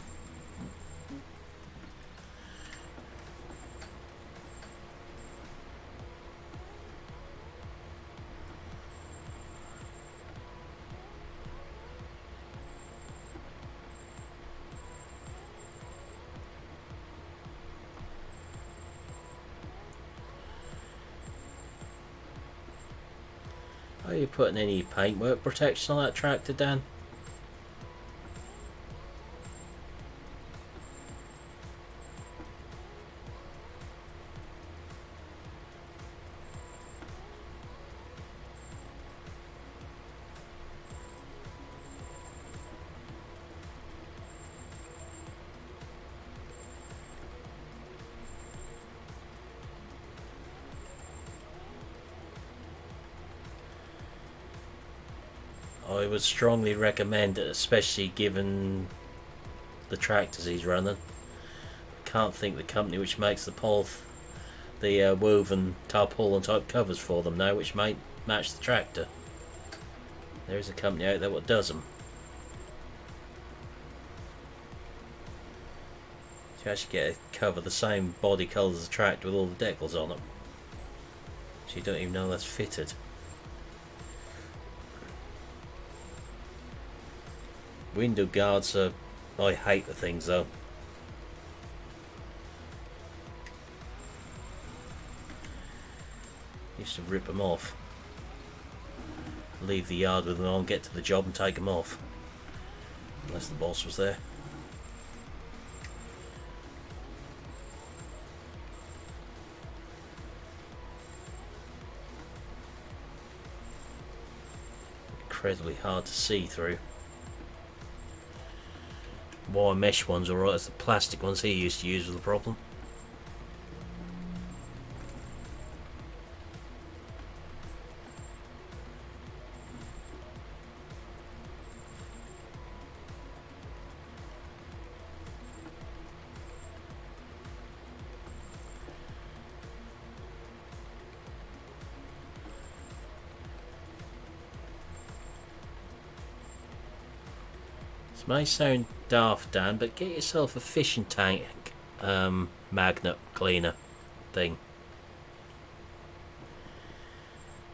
Are you putting any paintwork protection on that tractor, Dan? I would strongly recommend it, especially given the tractors he's running. can't think the company which makes the woven tarpaulin type covers for them now, which might match the tractor. There is a company out there what does them. You actually get a cover the same body colour as the tractor with all the decals on them. So you don't even know that's fitted. Window guards are... I hate the things though. Used to rip them off. Leave the yard with them on, get to the job and take them off. Unless the boss was there. Incredibly hard to see through. Wire mesh ones are alright, it's the plastic ones he used to use was the problem. This may sound daft, Dan, but get yourself a fishing tank magnet cleaner thing.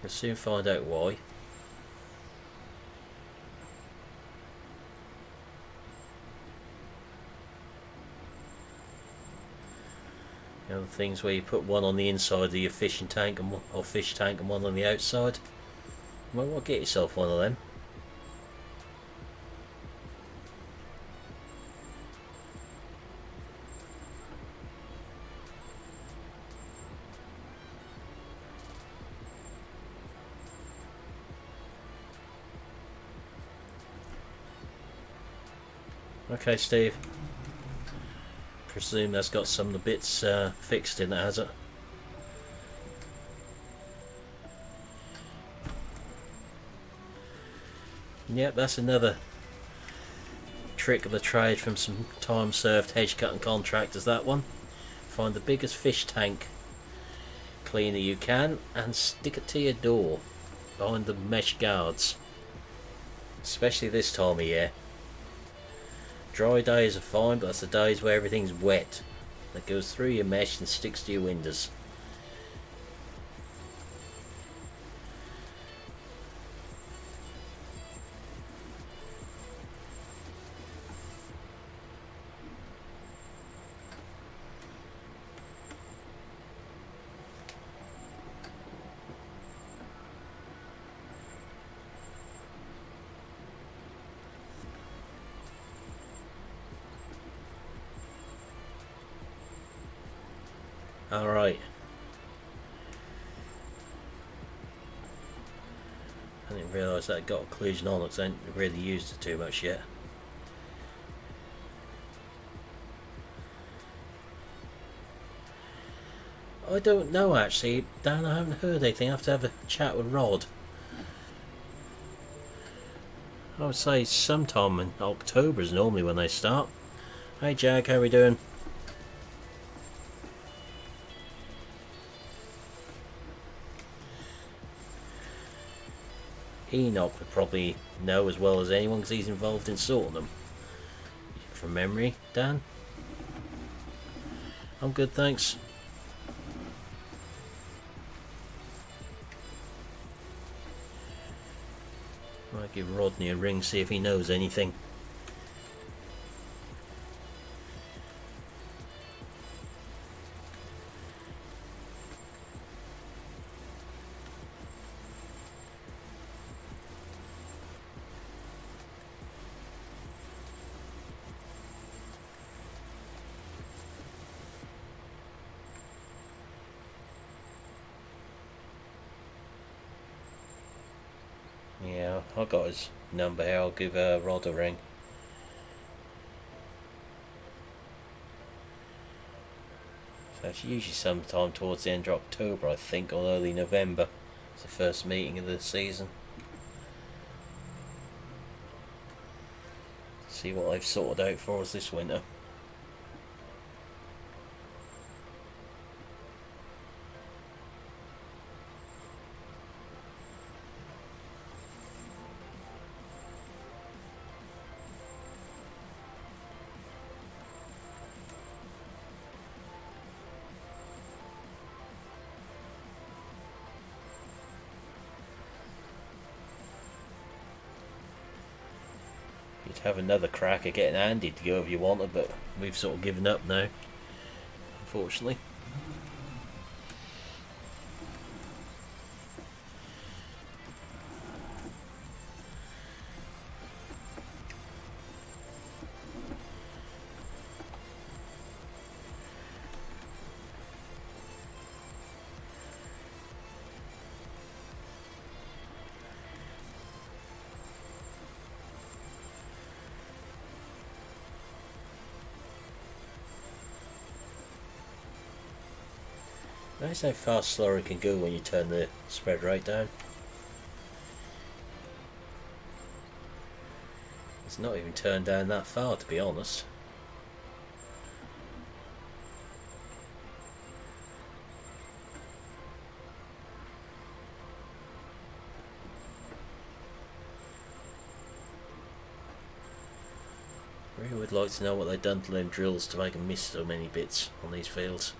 You'll soon find out why. You know, the things where you put one on the inside of your fishing tank and or fish tank and one on the outside. You might want to get yourself one of them. Okay, Steve. Presume that's got some of the bits fixed in it, has it? Yep, that's another trick of the trade from some time-served hedge-cutting contractors, that one. Find the biggest fish tank cleaner you can and stick it to your door behind the mesh guards. Especially this time of year. Dry days are fine, but that's the days where everything's wet. That goes through your mesh and sticks to your windows. Alright. I didn't realise that it got occlusion on it because I hadn't really used it too much yet. I don't know actually, Dan, I haven't heard anything. I have to have a chat with Rod. I would say sometime in October is normally when they start. Hey Jack, how are we doing? Enoch would probably know as well as anyone because he's involved in sorting them. From memory, Dan? I'm good, thanks. Might give Rodney a ring, see if he knows anything. Yeah, I got his number here. I'll give Rod a ring. So it's usually sometime towards the end of October, I think, or early November. It's the first meeting of the season. See what they've sorted out for us this winter. could have another crack at getting Andy to go if you wanted, but we've sort of given up now, unfortunately. Nice how fast slower it can go when you turn the spread rate down. It's not even turned down that far, to be honest. Really would like to know what they've done to them drills to make them miss so many bits on these fields.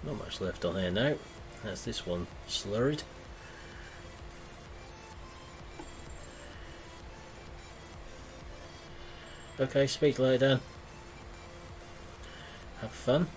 Not much left on here now. That's this one slurred. Okay, speak later, Dan. Have fun.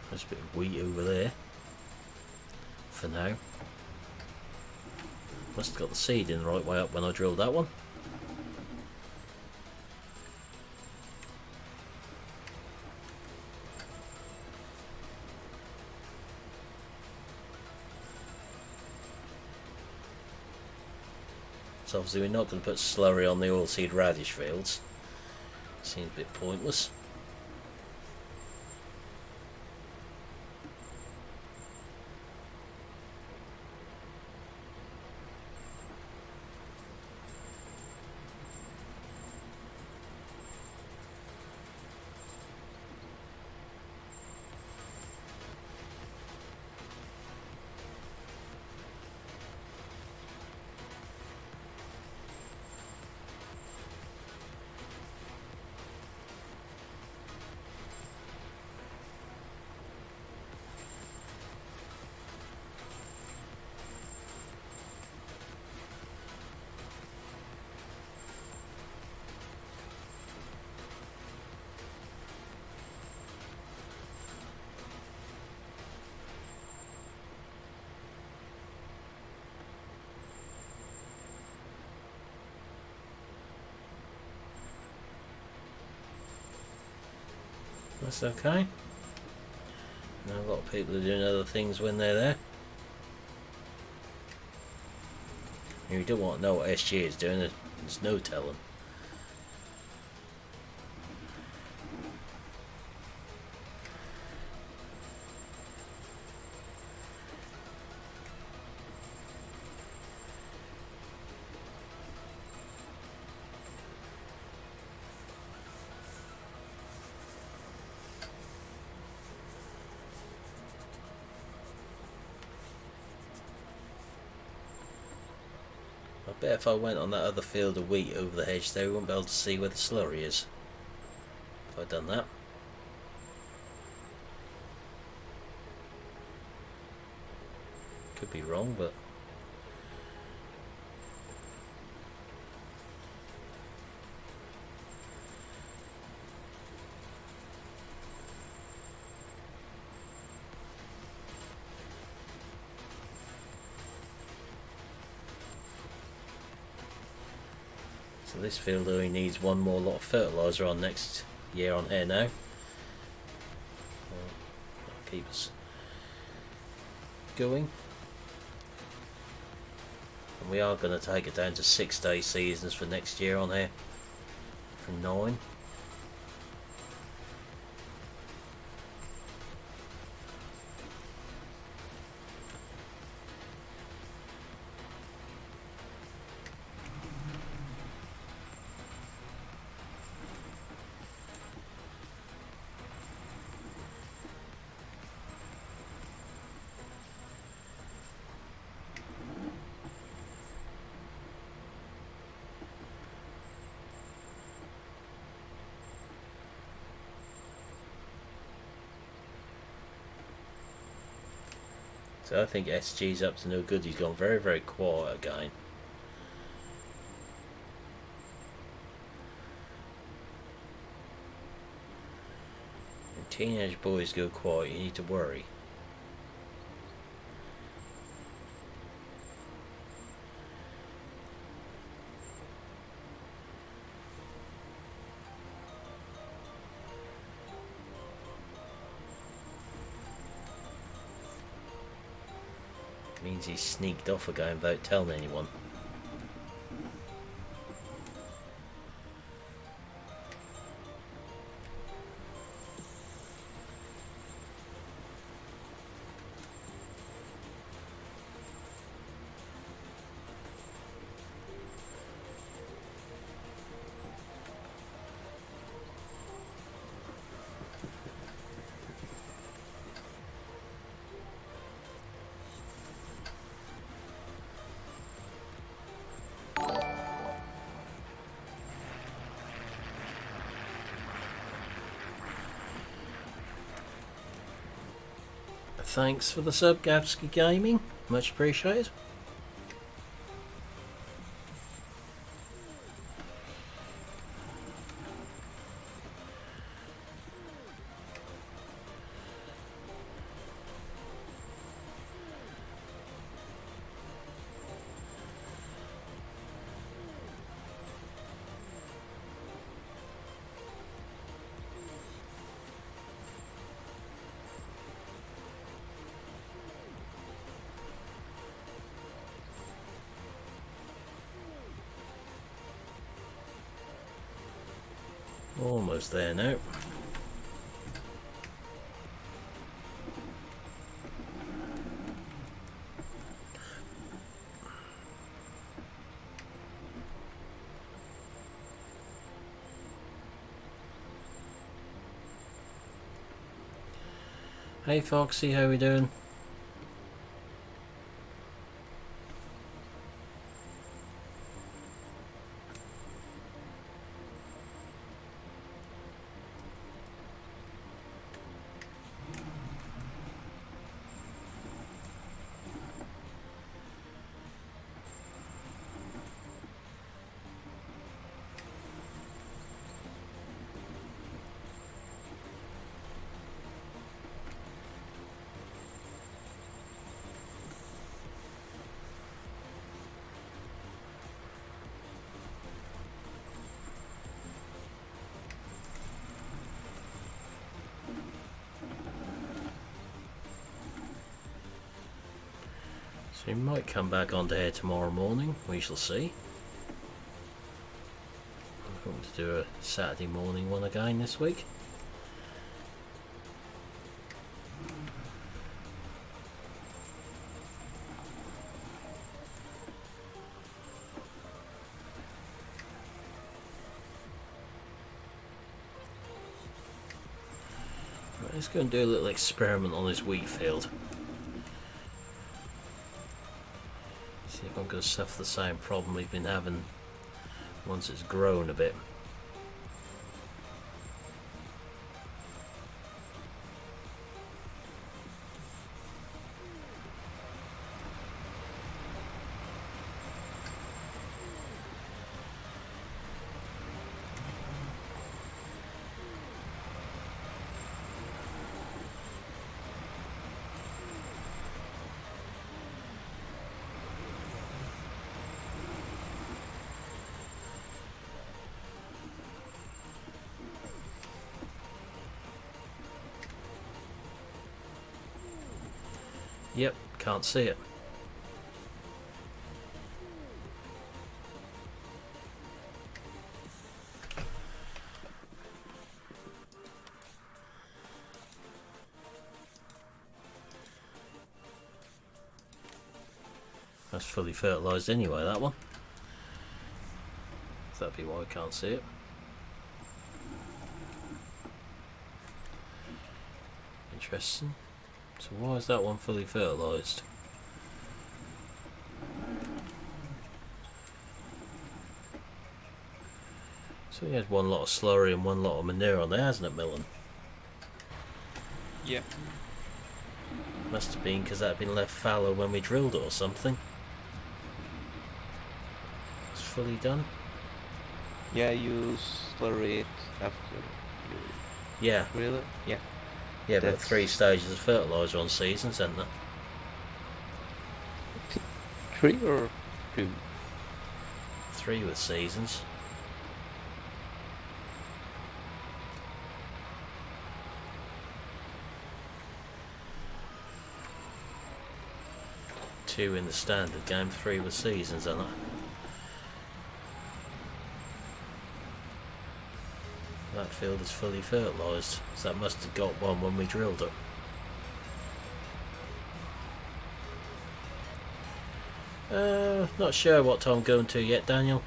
There's a bit of wheat over there for now. Must have got the seed in the right way up when I drilled that one. So obviously we're not going to put slurry on the oilseed radish fields. Seems a bit pointless. That's okay. Now a lot of people are doing other things when they're there. You don't want to know what SG is doing, there's no telling. bet if I went on that other field of wheat over the hedge there, we wouldn't be able to see where the slurry is. If I'd done that. Could be wrong, but... So this field only needs one more lot of fertiliser on next year on here now. That'll keep us going. And we are going to take it down to 6-day seasons for next year on here. From 9. So I think SG's up to no good. He's gone very, very quiet again. When teenage boys go quiet, you need to worry. Means he's sneaked off again without telling anyone. Thanks for the sub, Gapsky Gaming. Much appreciated. Almost there now. Hey Foxy, how we doing? So he might come back onto here tomorrow morning, we shall see. I'm going to do a Saturday morning one again this week. Right, let's go and do a little experiment on this wheat field. See if I can going to suffer the same problem we've been having once it's grown a bit. Yep, can't see it. That's fully fertilised anyway, that one. So that'd be why I can't see it. Interesting. So why is that one fully fertilised? So he had one lot of slurry and one lot of manure on there, hasn't it, Milton? Yeah. Must have been because that had been left fallow when we drilled it or something. It's fully done. Yeah, you slurry it after you Yeah. drill it. Yeah. Yeah, but That's- 3 stages of fertiliser on seasons, isn't there? 3 or 2? 3 with seasons. Two in the standard game, 3 with seasons, isn't it? That field is fully fertilised, so that must have got one when we drilled it. Not sure what time I'm going to yet, Daniel.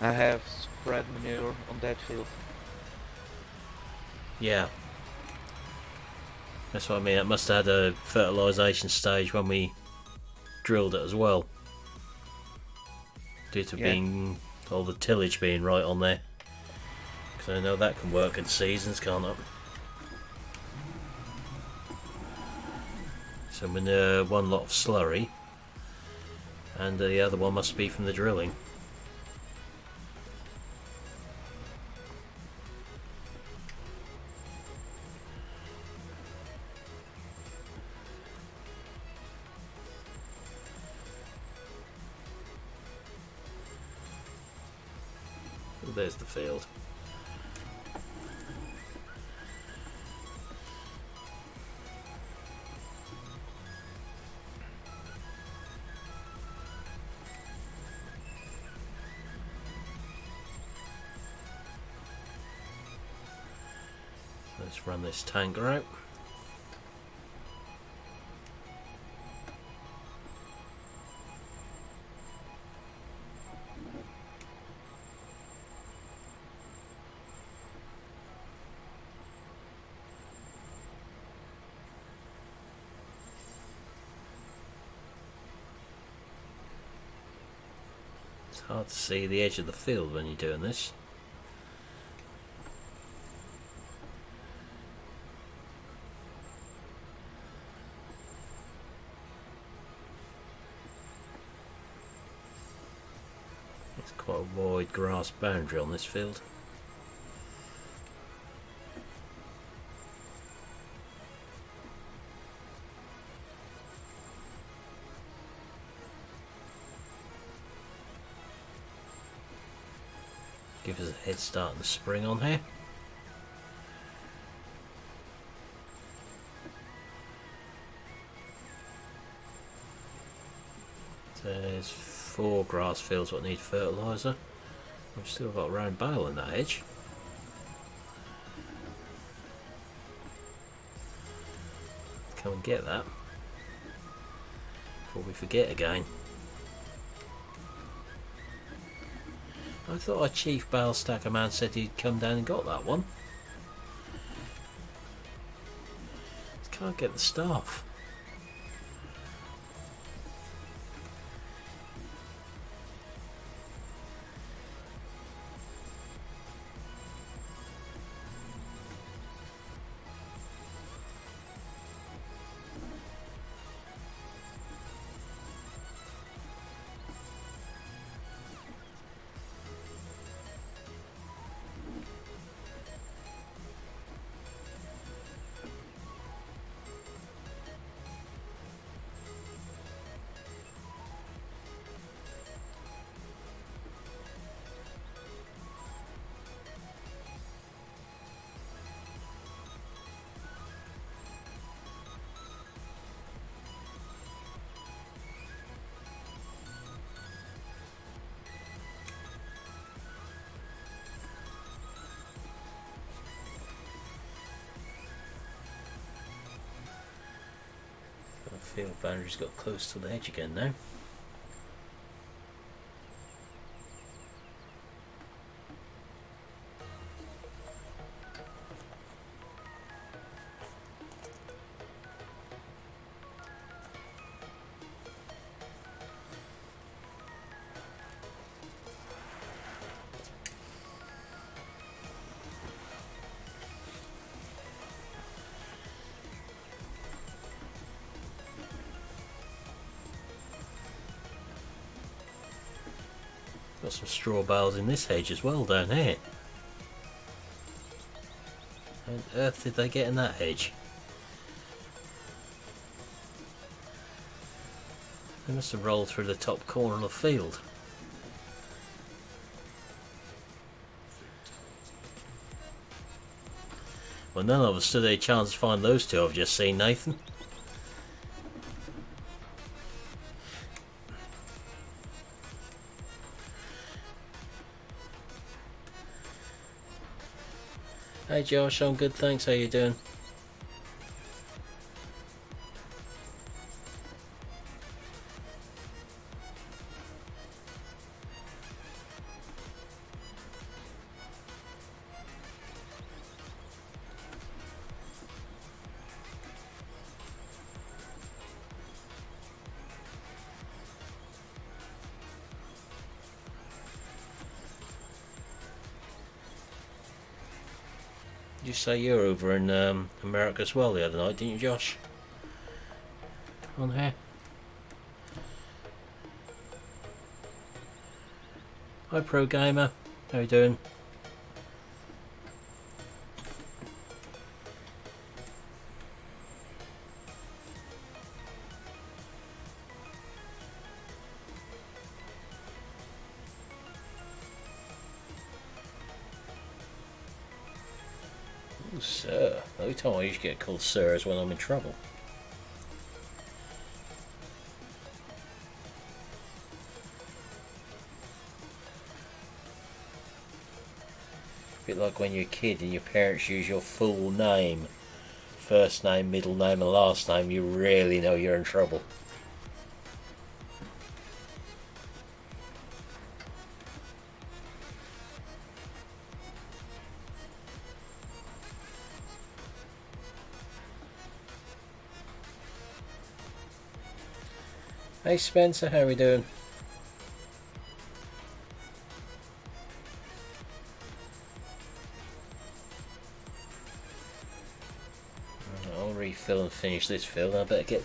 I have spread manure on that field. Yeah. That's what I mean, it must have had a fertilisation stage when we drilled it as well. Due to being all the tillage being right on there. Because I know that can work in seasons, can't it? So manure, one lot of slurry, and the other one must be from the drilling. Oh, there's the field. Let's run this tanker out. It's hard to see the edge of the field when you're doing this. It's quite a wide grass boundary on this field. Give us a head start in the spring on here. There's 4 grass fields what need fertiliser. We've still got a round bale in that edge. Come and get that before we forget again. I thought our chief bale stacker man said he'd come down and got that one. Just can't get the staff. Field boundaries got close to the edge again now. Got some straw bales in this hedge as well down here. How on earth did they get in that hedge? They must have rolled through the top corner of the field. Well, none of us stood a chance to find those two I've just seen, Nathan. Hey Josh, I'm good, thanks. How you doing? You say you're over in America as well the other night, didn't you, Josh? On here. Hi, Pro Gamer. How you doing? Oh, sir. The only time I usually get called sir is when I'm in trouble. A bit like when you're a kid and your parents use your full name. First name, middle name and last name, you really know you're in trouble. Hey Spencer, how are we doing? I'll refill and finish this fill. I better get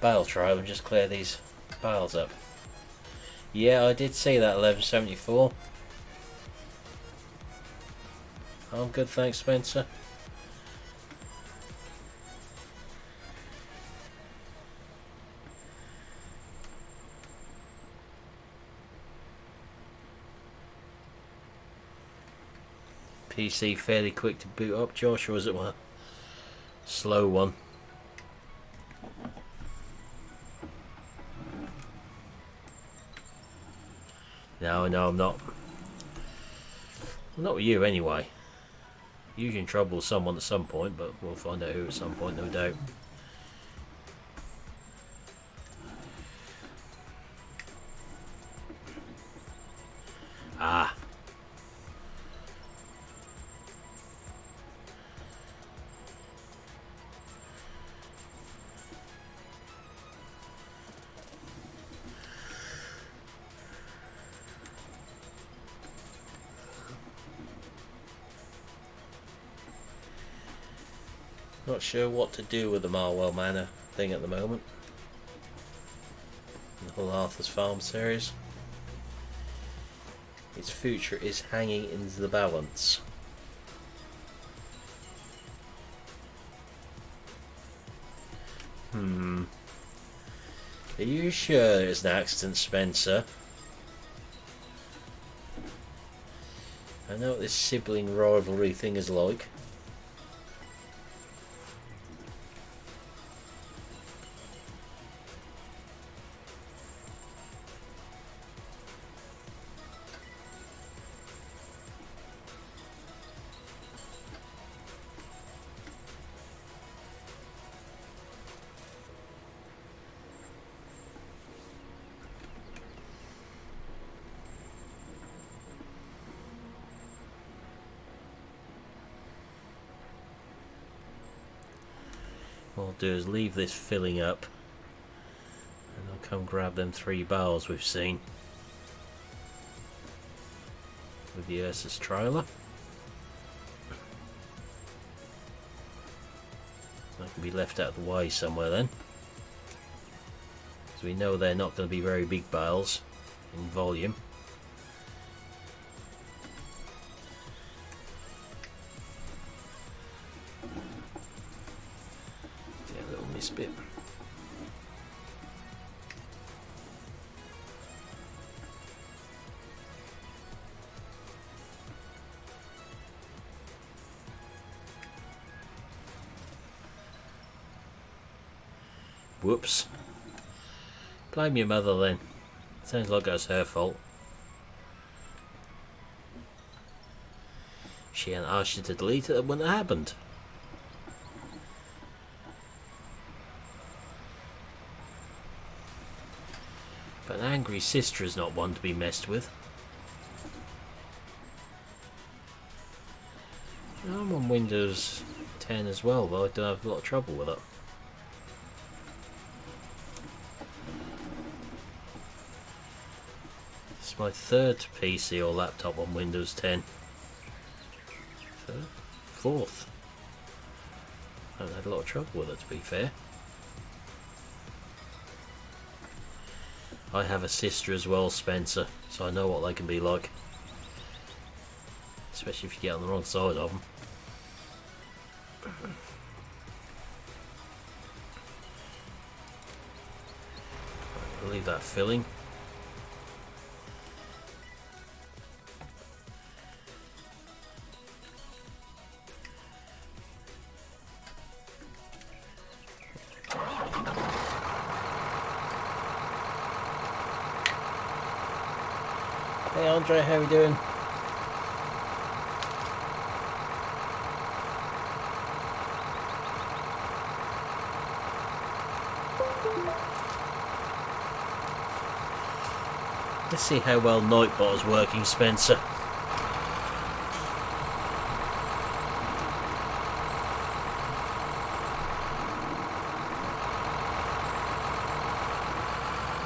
bale trial and just clear these bales up. Yeah, I did see that 1174. I'm good, thanks Spencer. PC fairly quick to boot up, Josh, or was it a slow one? No, I'm not. I'm not with you anyway. Usually in trouble with someone at some point, but we'll find out who at some point, no doubt. Ah. Not sure what to do with the Marwell Manor thing at the moment. The whole Arthur's Farm series. Its future is hanging in the balance. Are you sure it's an accident, Spencer? I know what this sibling rivalry thing is like. what I'll do is leave this filling up, and I'll come grab them 3 barrels we've seen with the Ursus trailer. That can be left out of the way somewhere then, so we know they're not going to be very big bales in volume. Yeah, a little misbit. Whoops. Blame your mother then. Sounds like that's her fault. She hadn't asked you to delete it, it wouldn't have happened. But an angry sister is not one to be messed with. I'm on Windows 10 as well, but I do have a lot of trouble with it. It's my 3rd PC or laptop on Windows 10. 3rd? 4th. I haven't had a lot of trouble with it, to be fair. I have a sister as well, Spencer, so I know what they can be like. Especially if you get on the wrong side of them. I'll leave that filling. Hey Andre, how are you doing? Let's see how well Nightbot is working, Spencer.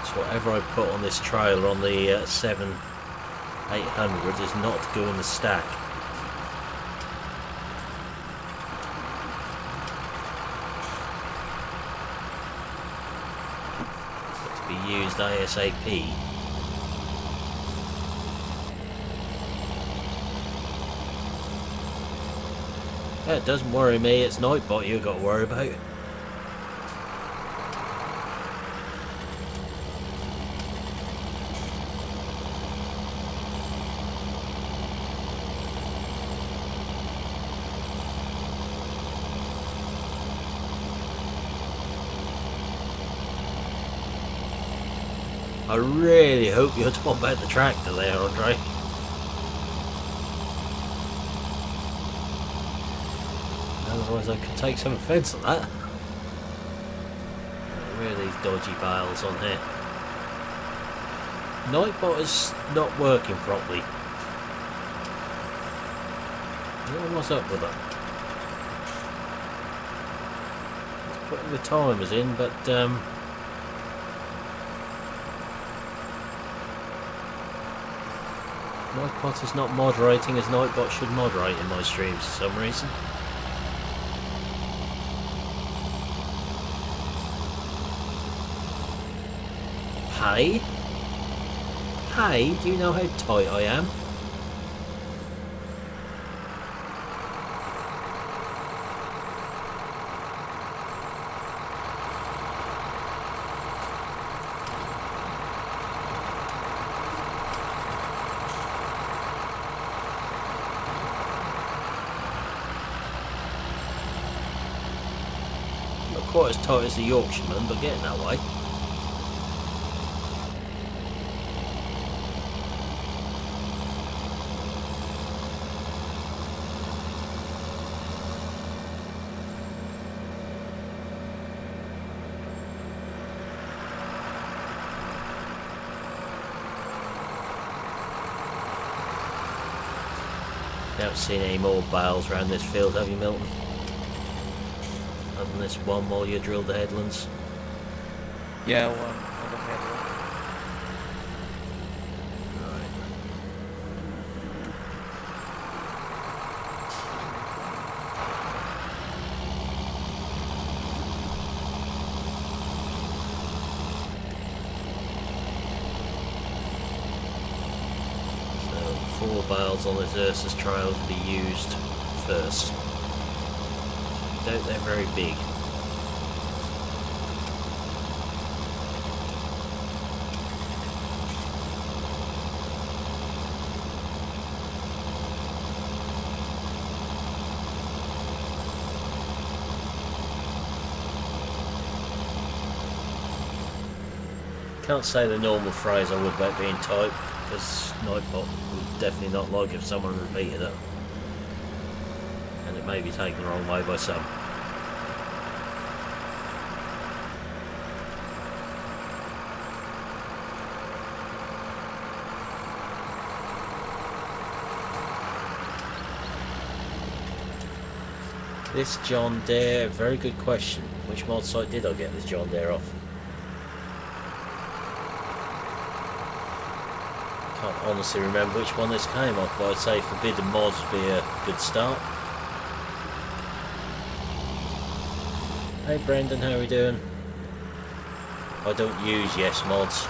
So whatever I put on this trailer on the 7800 is not to go in the stack. It's to be used ASAP. Yeah, it doesn't worry me, it's Nightbot you've got to worry about. I really hope you're talking about the tractor there, Andre. Otherwise I could take some offence at that. Where are these dodgy bales on here? Nightbot is not working properly. I don't know what's up with it. It's putting the timers in, but Nightbot is not moderating as Nightbot should moderate in my streams for some reason. Hey? Hey, do you know how tight I am? Not quite as tight as the Yorkshireman, but getting that way. You haven't seen any more bales around this field, have you, Milton? I having this one while you drill the headlands? Yeah, one on the headland. So 4 bales on this Ursus trial to be used first. Doubt they're very big. Can't say the normal phrase I would about being tight, because Nightbot would definitely not like if someone repeated it. And it may be taken the wrong way by some. This John Deere, very good question. Which mod site did I get this John Deere off? Can't honestly remember which one this came off, but I'd say Forbidden Mods would be a good start. Hey Brendan, how are we doing? I don't use Yes Mods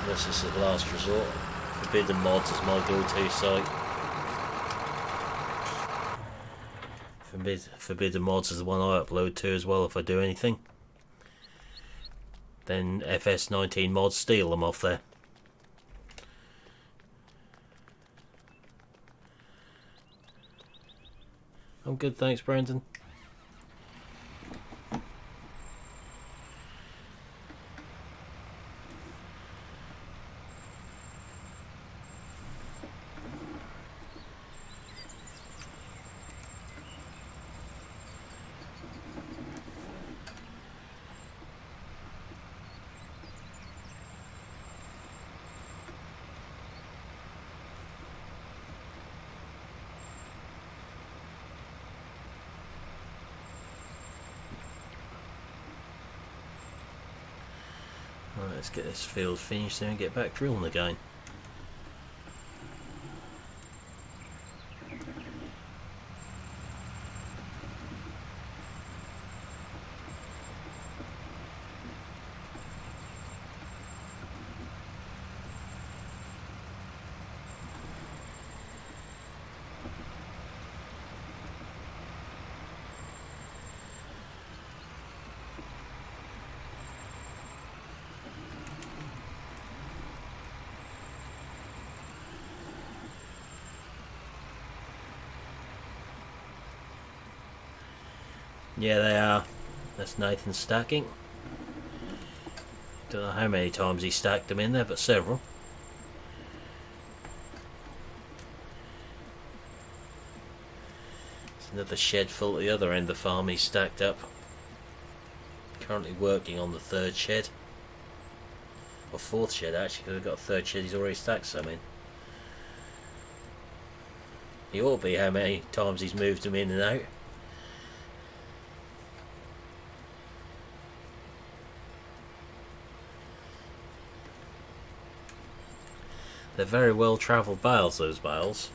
unless this is the last resort. Forbidden Mods is my go-to site. Forbidden Mods is the one I upload to as well if I do anything. Then FS19 Mods steal them off there. I'm good, thanks Brendan. Right, let's get this field finished then and get back drilling again. Yeah, they are. That's Nathan stacking. Don't know how many times he stacked them in there, but several. There's another shed full at the other end of the farm he's stacked up. Currently working on the 3rd shed. Or 4th shed actually, because we've got a 3rd shed he's already stacked some in. He ought to be how many times he's moved them in and out. They're very well travelled bales, those bales.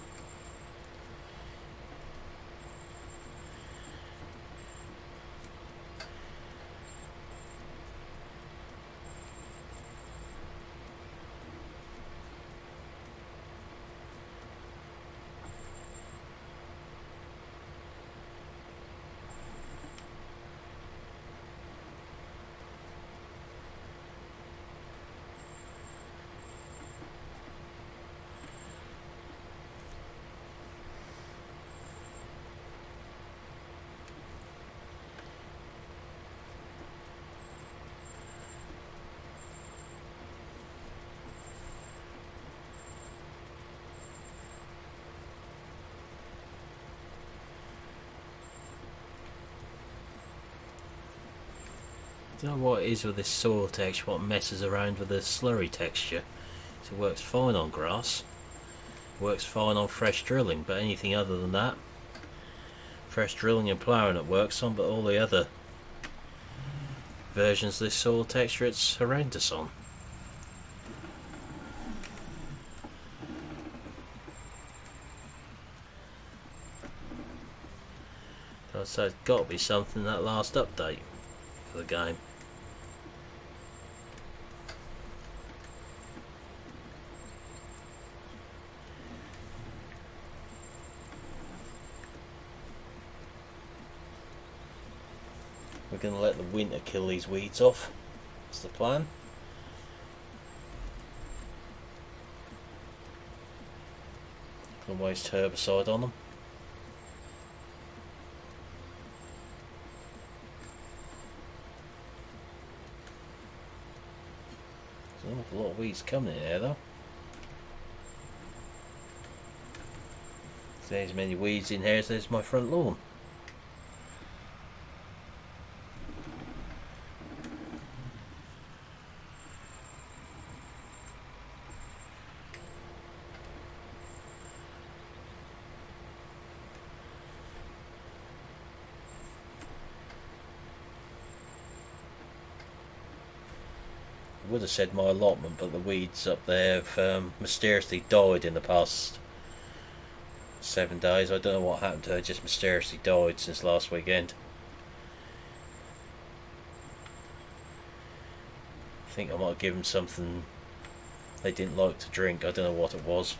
I don't know what it is with this soil texture, what messes around with the slurry texture. So it works fine on grass, works fine on fresh drilling, but anything other than that, fresh drilling and ploughing it works on, but all the other versions of this soil texture it's horrendous on. So it's got to be something in that last update for the game. We're going to let the winter kill these weeds off. That's the plan. Can waste herbicide on them. There's an awful lot of weeds coming in here though. There's as many weeds in here as there's my front lawn. Would have said my allotment, but the weeds up there have mysteriously died in the past 7 days. I don't know what happened to her, just mysteriously died since last weekend. I think I might have given them something they didn't like to drink. I don't know what it was.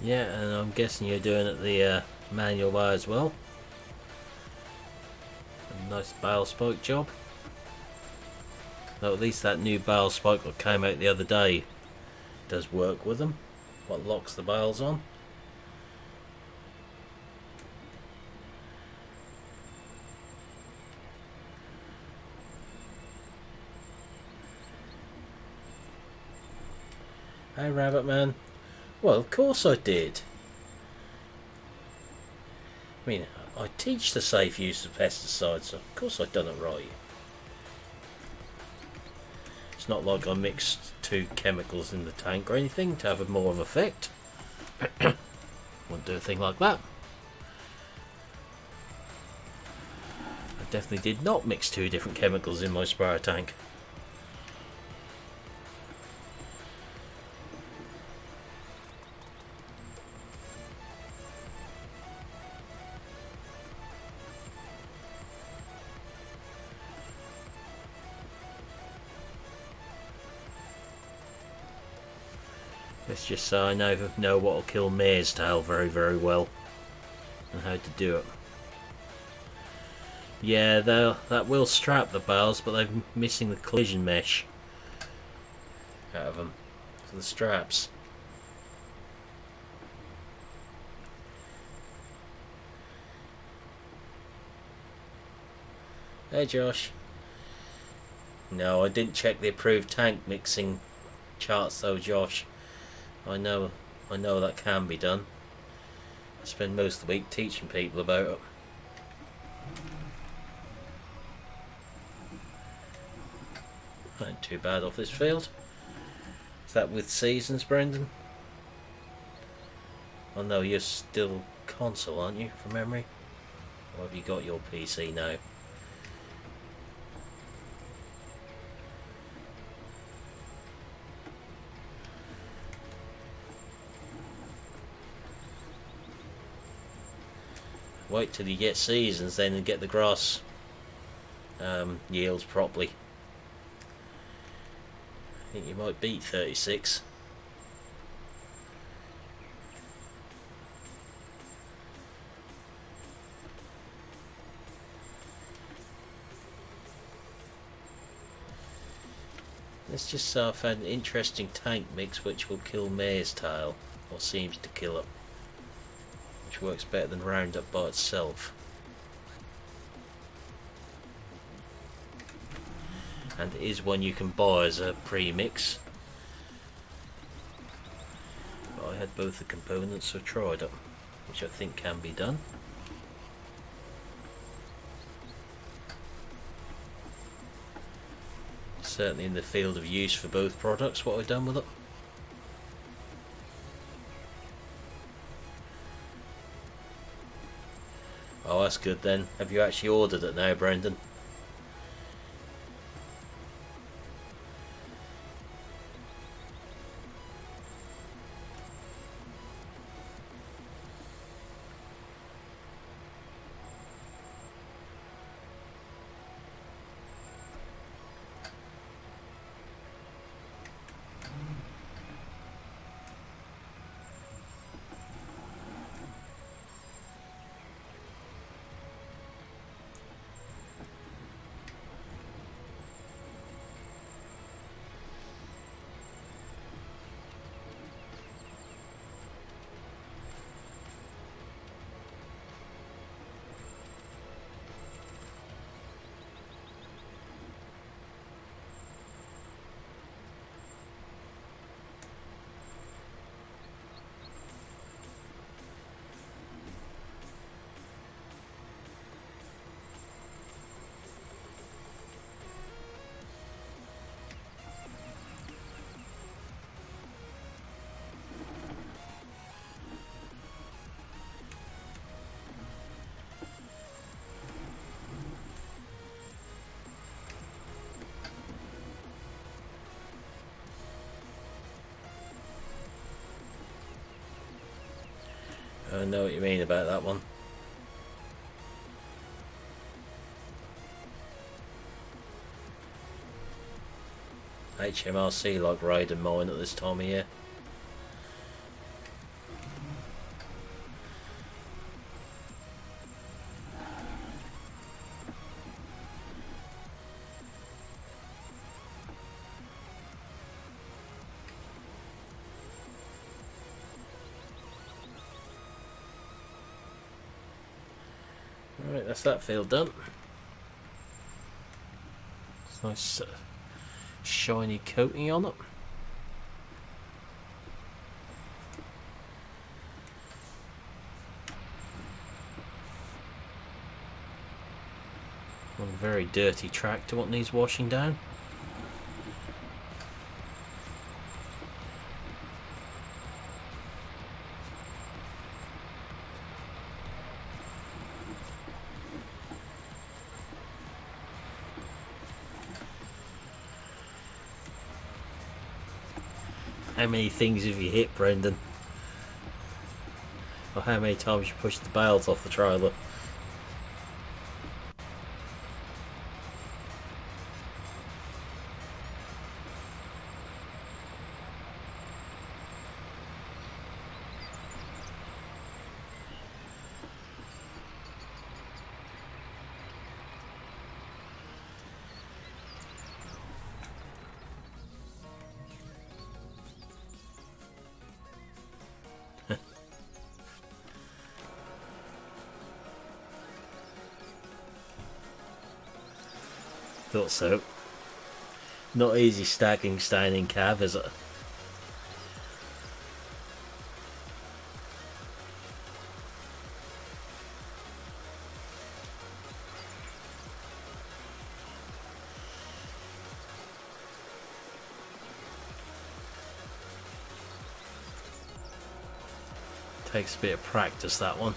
Yeah, and I'm guessing you're doing it the manual way as well. A nice barrel spike job. Though at least that new barrel spike that came out the other day does work with them. What locks the barrels on. Hey Rabbit Man. Well, of course I did. I mean, I teach the safe use of pesticides, so of course I've done it right. It's not like I mixed 2 chemicals in the tank or anything to have a more of an effect. Wouldn't do a thing like that. I definitely did not mix 2 different chemicals in my sprayer tank. Let's just say I know what will kill mare's tail very, very well, and how to do it. Yeah, that will strap the barrels, but they're missing the collision mesh out of them for the straps. Hey Josh. No, I didn't check the approved tank mixing charts though, Josh. I know that can be done. I spend most of the week teaching people about it. Not too bad off this field. Is that with seasons, Brendan? Oh no, you're still console, aren't you, from memory? Or have you got your PC now? Wait till you get seasons then and get the grass yields properly. I think you might beat 36. Let's just say I've had an interesting tank mix which will kill Mare's Tail, or seems to kill it, which works better than Roundup by itself. And it is one you can buy as a pre-mix. But I had both the components, so tried it, which I think can be done. Certainly in the field of use for both products, what I've done with it. Oh, that's good then. Have you actually ordered it now, Brendan? I know what you mean about that one. HMRC like riding mine at this time of year. Alright, that's that field done. It's nice shiny coating on it. One very dirty tractor what needs washing down. How many things have you hit, Brendan? Or how many times you pushed the bales off the trailer? Thought so. Not easy stacking standing cav, is it? Takes a bit of practice, that one.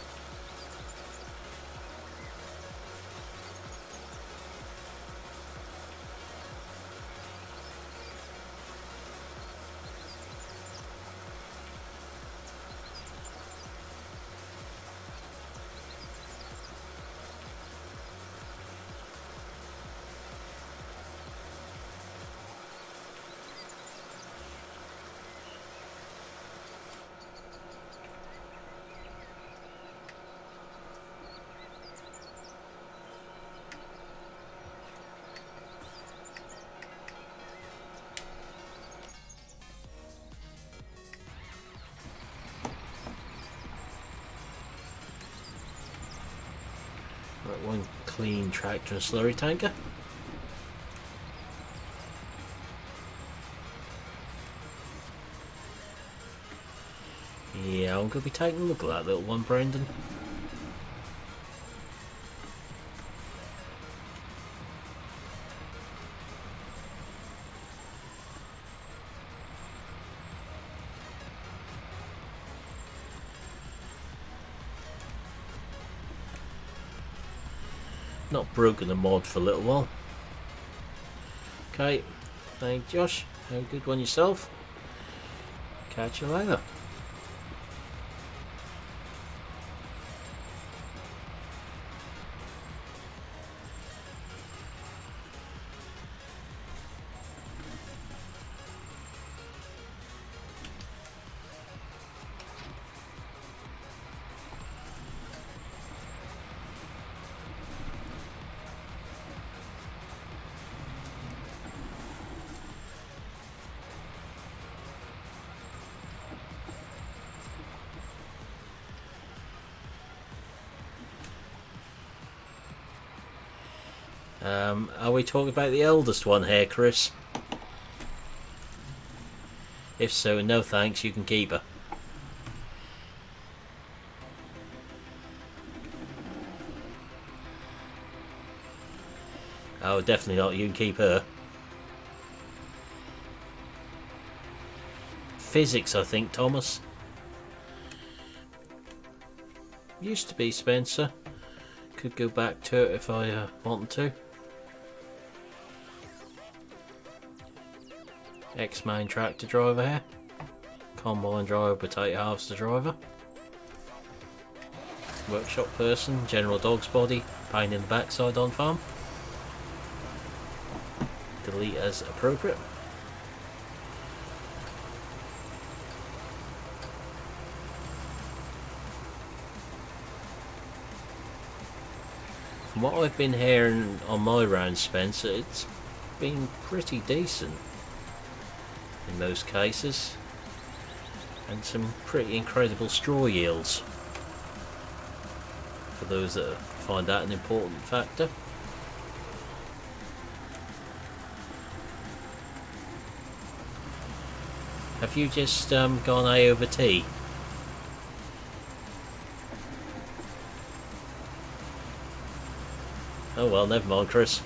one clean tractor and slurry tanker. Yeah, I'm going to be taking a look at that little one, Brendan. Not broken the mod for a little while. Okay, thank you, Josh. Have a good one yourself. Catch you later. Are we talking about the eldest one here, Chris? If so, no thanks, you can keep her. Oh, definitely not, you can keep her. Physics, I think, Thomas. Used to be Spencer. Could go back to it if I wanted to. X-Main tractor driver here. Combine driver, potato harvester driver. Workshop person, general dog's body, pain in the backside on farm. Delete as appropriate. From what I've been hearing on my round, Spencer, it's been pretty decent in most cases, and some pretty incredible straw yields for those that find that an important factor. Have you just gone A over T? Oh well, never mind, Chris.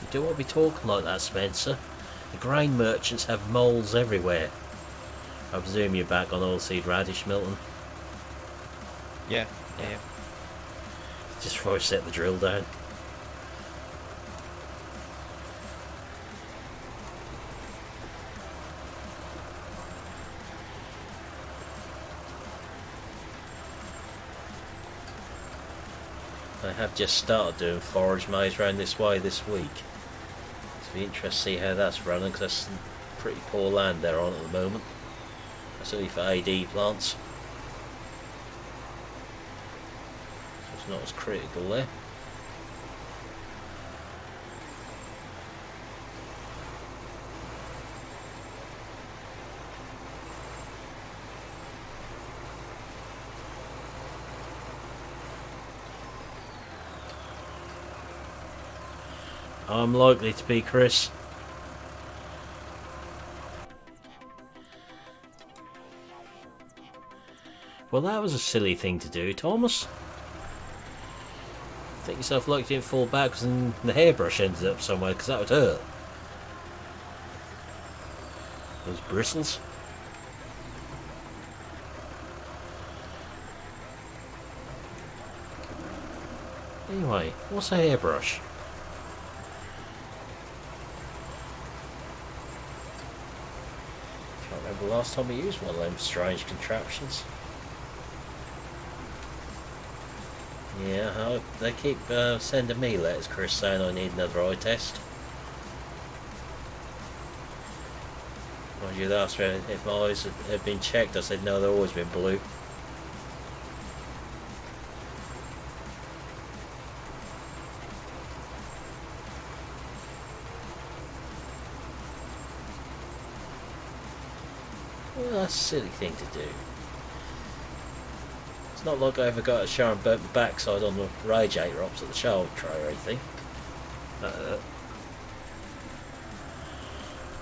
You don't want to be talking like that, Spencer. The grain merchants have moles everywhere. I presume you're back on oilseed radish, Milton. Yeah. Just before I set the drill down. I have just started doing forage maize around this way this week. It'll be interesting to see how that's running, because that's some pretty poor land they're on at the moment. That's only for AD plants. So it's not as critical there. I'm likely to be, Chris. Well, that was a silly thing to do, Thomas. Think yourself lucky you didn't fall backwards and the hairbrush ended up somewhere, because that would hurt. Those bristles. Anyway, what's a hairbrush? Can't remember the last time we used one of them strange contraptions. Yeah, they keep sending me letters, Chris, saying I need another eye test. Mind you, they asked me if my eyes had been checked. I said no, they've always been blue. That's a silly thing to do. It's not like I ever got a shower and burnt my backside on the radiator opposite the shower tray or anything.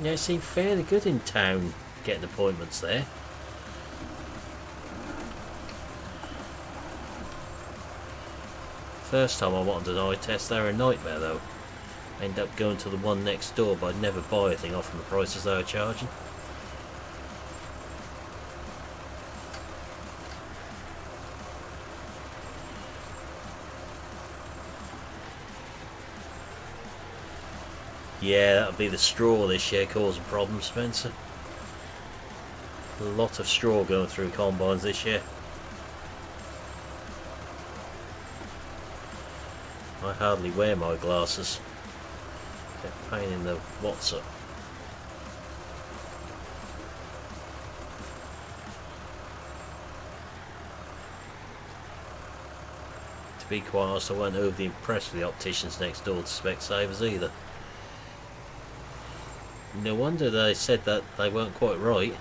Yeah, it seemed fairly good in town getting appointments there. First time I wanted an eye test, they were a nightmare though. I ended up going to the one next door, but I'd never buy anything off them the prices they were charging. Yeah, that'll be the straw this year causing problems, Spencer. A lot of straw going through combines this year. I hardly wear my glasses. They're a pain in the what's up. To be quite honest, I weren't overly impressed with the opticians next door to Specsavers either. No wonder they said that they weren't quite right.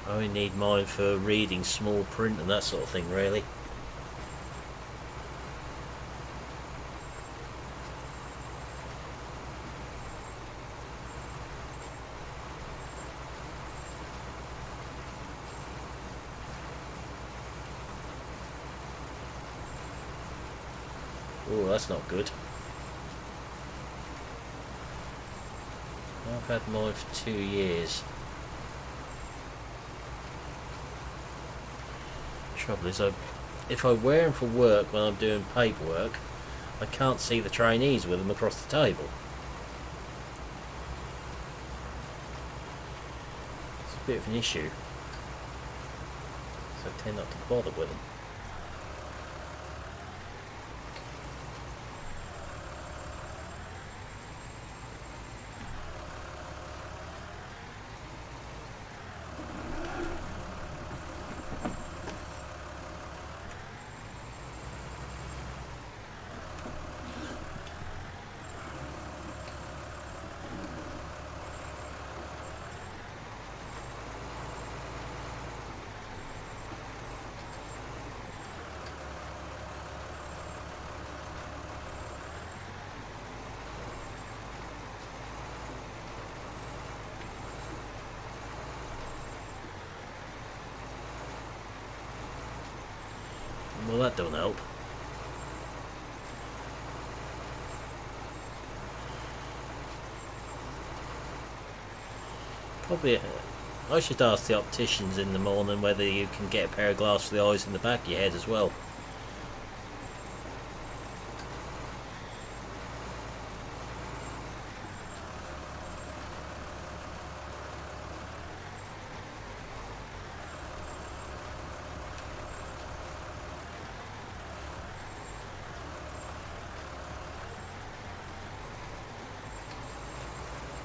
I only need mine for reading small print and that sort of thing, really. Oh, that's not good. I've had mine for 2 years. Trouble is, if I wear them for work when I'm doing paperwork, I can't see the trainees with them across the table. It's a bit of an issue, so I tend not to bother with them. Well, that don't help. Probably, I should ask the opticians in the morning whether you can get a pair of glasses for the eyes in the back of your head as well.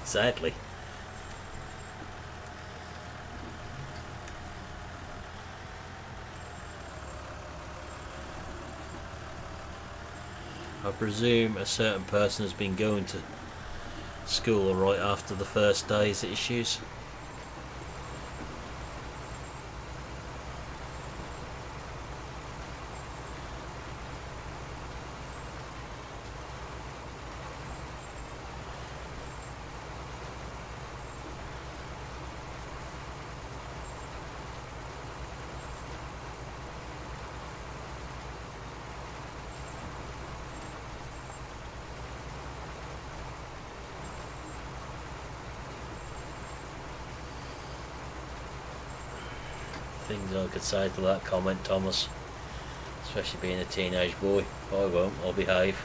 Sadly. I presume a certain person has been going to school right after the first day's issues. Things I could say to that comment, Thomas, especially being a teenage boy. I won't, I'll behave.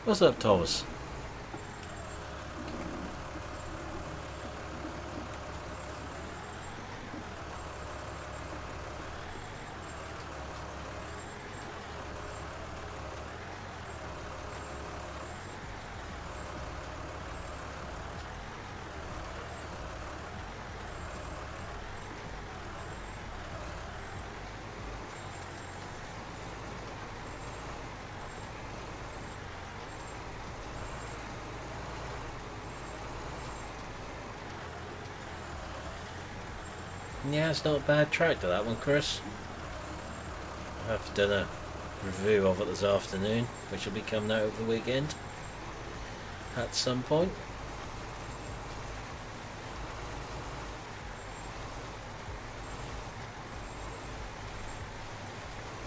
What's up, Thomas? Yeah, it's not a bad track to that one, Chris. I've done a review of it this afternoon, which will be coming out over the weekend at some point.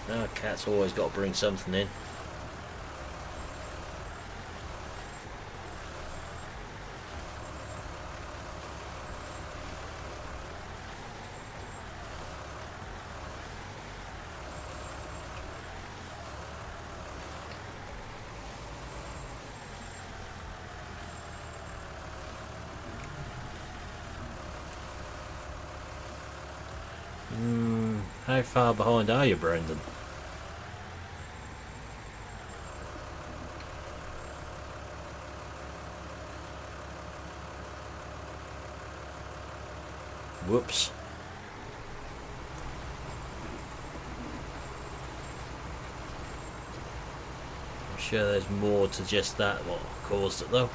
Now, Cat's always got to bring something in. How far behind are you, Brendan? Whoops. I'm sure there's more to just that what caused it though.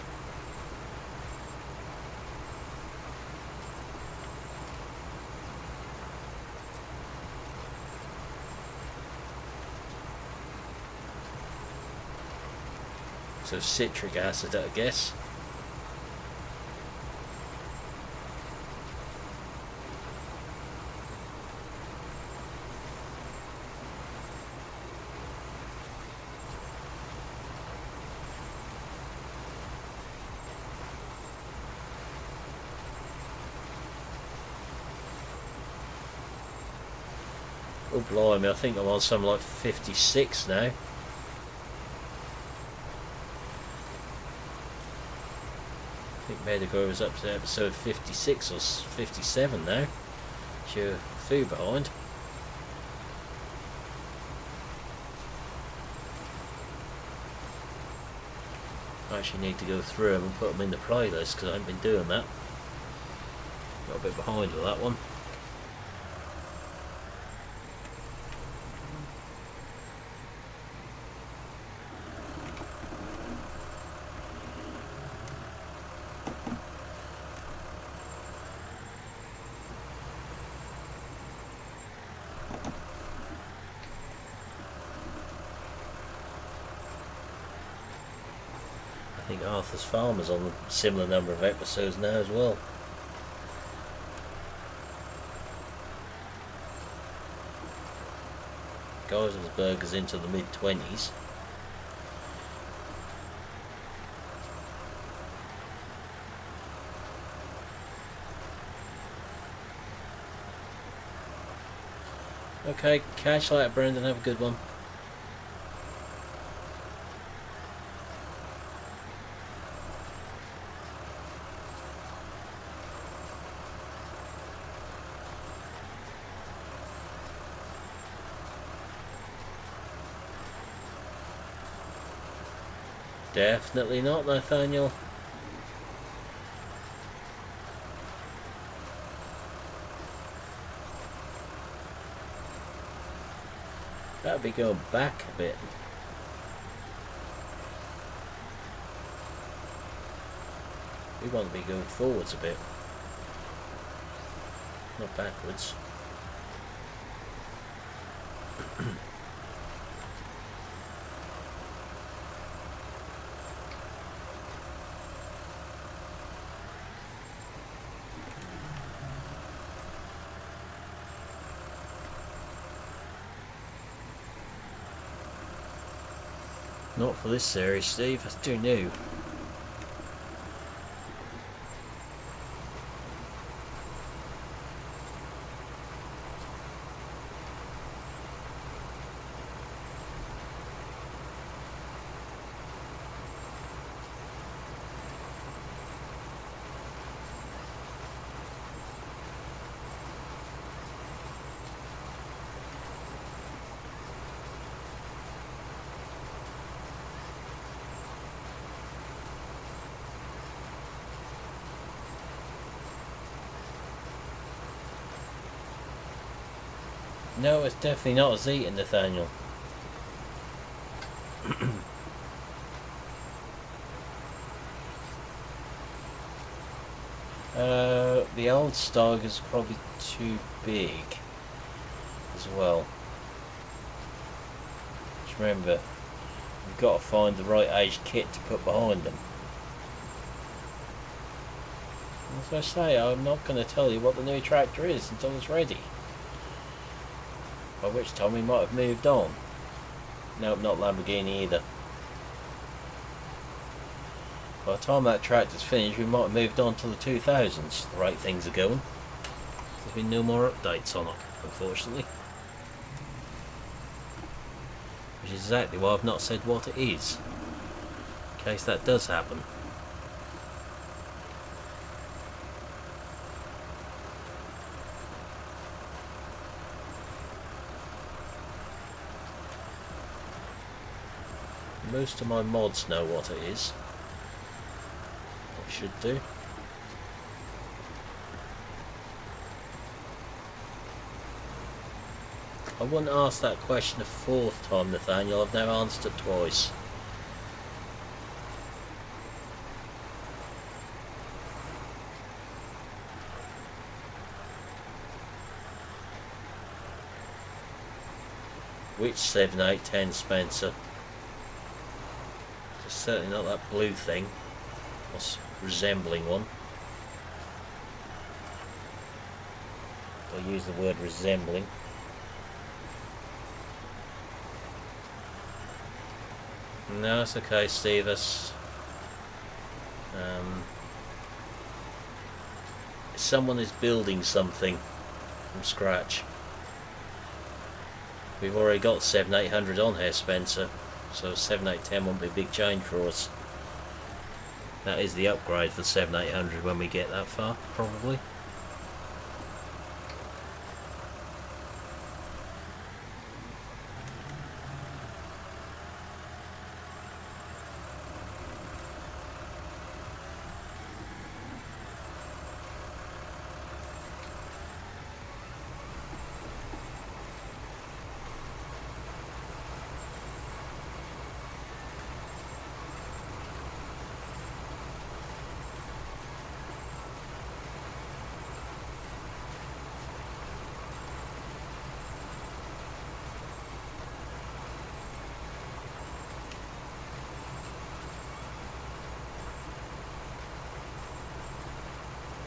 So citric acid, I guess. Oh blimey, I think I'm on something like 56 now. I think Motherboard is up to episode 56 or 57 now. You're a few behind. I actually need to go through them and put them in the playlist because I haven't been doing that. Got a bit behind with that one. I think Arthur's Farm is on a similar number of episodes now as well. Geiselsberg is into the mid-20s. Okay, catch you later, Brendan. Have a good one. Definitely not, Nathaniel. That'd be going back a bit. We want to be going forwards a bit, not backwards. Not for this series, Steve. That's too new. No, it's definitely not a Zeta, Nathaniel. The old Stag is probably too big as well. Just remember, you've got to find the right age kit to put behind them. As I say, I'm not going to tell you what the new tractor is until it's ready. By which time we might have moved on. Nope, not Lamborghini either. By the time that tractor's finished, we might have moved on to the 2000s. The rate things are going. There's been no more updates on it, unfortunately. Which is exactly why I've not said what it is. In case that does happen. Most of my mods know what it is. Or should do. I wouldn't ask that question a fourth time, Nathaniel. I've now answered it twice. Which 7810, Spencer? It's certainly not that blue thing. What's resembling one? I'll use the word resembling. No, it's okay, Steve. That's someone is building something from scratch. We've already got 7800 on here, Spencer, so 7810 won't be a big change for us. That is the upgrade for 7800 when we get that far, probably.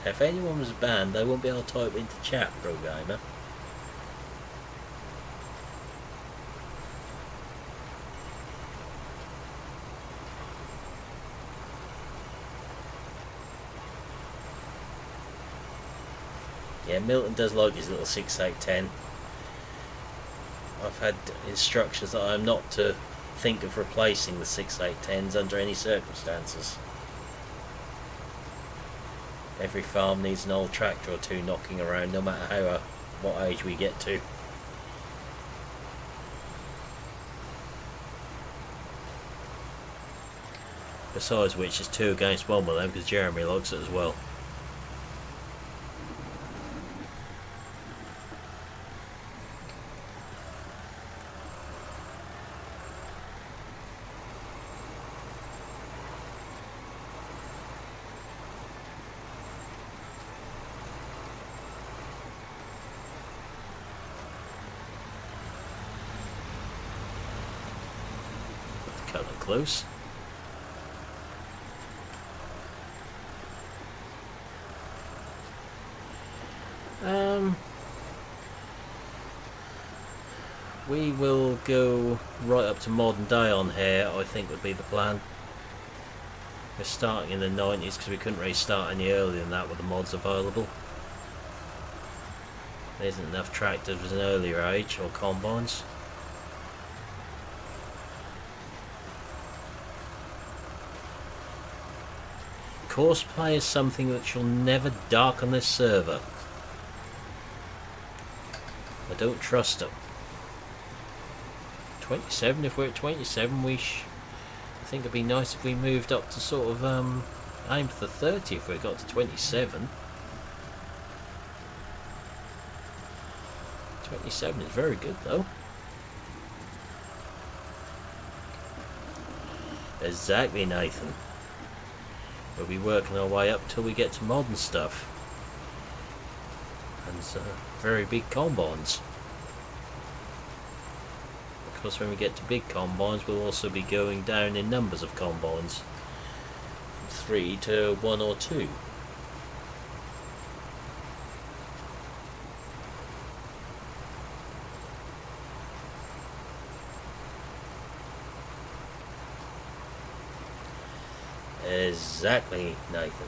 If anyone was banned, they won't be able to type into chat, Pro Gamer. Yeah, Milton does like his little 6810. I've had instructions that I'm not to think of replacing the 6810s under any circumstances. Every farm needs an old tractor or two knocking around, no matter what age we get to. Besides which, it's 2 against 1 with them because Jeremy likes it as well. Cut it close. We will go right up to modern day on here, I think would be the plan. We're starting in the 90s because we couldn't really start any earlier than that with the mods available. There isn't enough tractors at an earlier age, or combines. Courseplay is something that shall never darken this server. I don't trust them. 27, if we're at 27, I think it'd be nice if we moved up to sort of aim for the 30 if we got to 27. 27 is very good though. Exactly, Nathan. We'll be working our way up till we get to modern stuff. And very big combines. Of course, when we get to big combines, we'll also be going down in numbers of combines. From 3 to 1 or 2. Exactly, Nathan.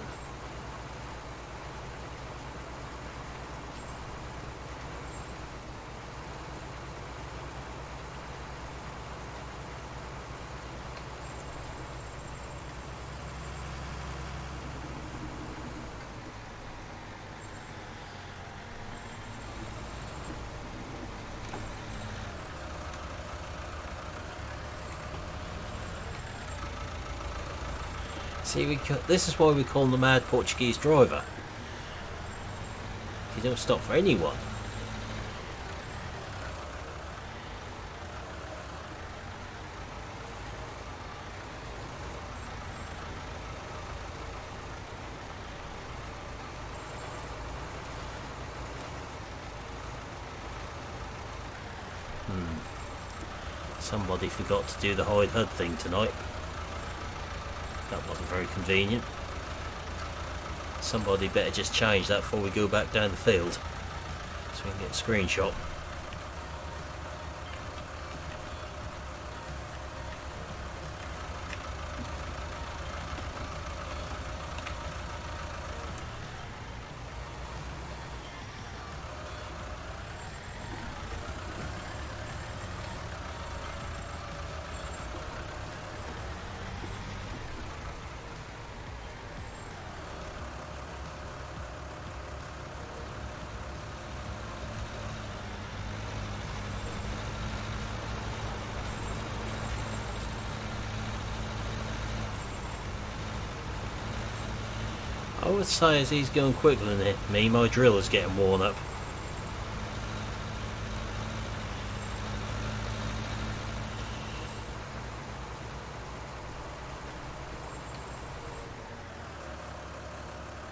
See, this is why we call him the mad Portuguese driver. He don't stop for anyone. Somebody forgot to do the hide HUD thing tonight. That wasn't very convenient. Somebody better just change that before we go back down the field, so we can get a screenshot. I would say as he's going quicker than me, my drill is getting worn up.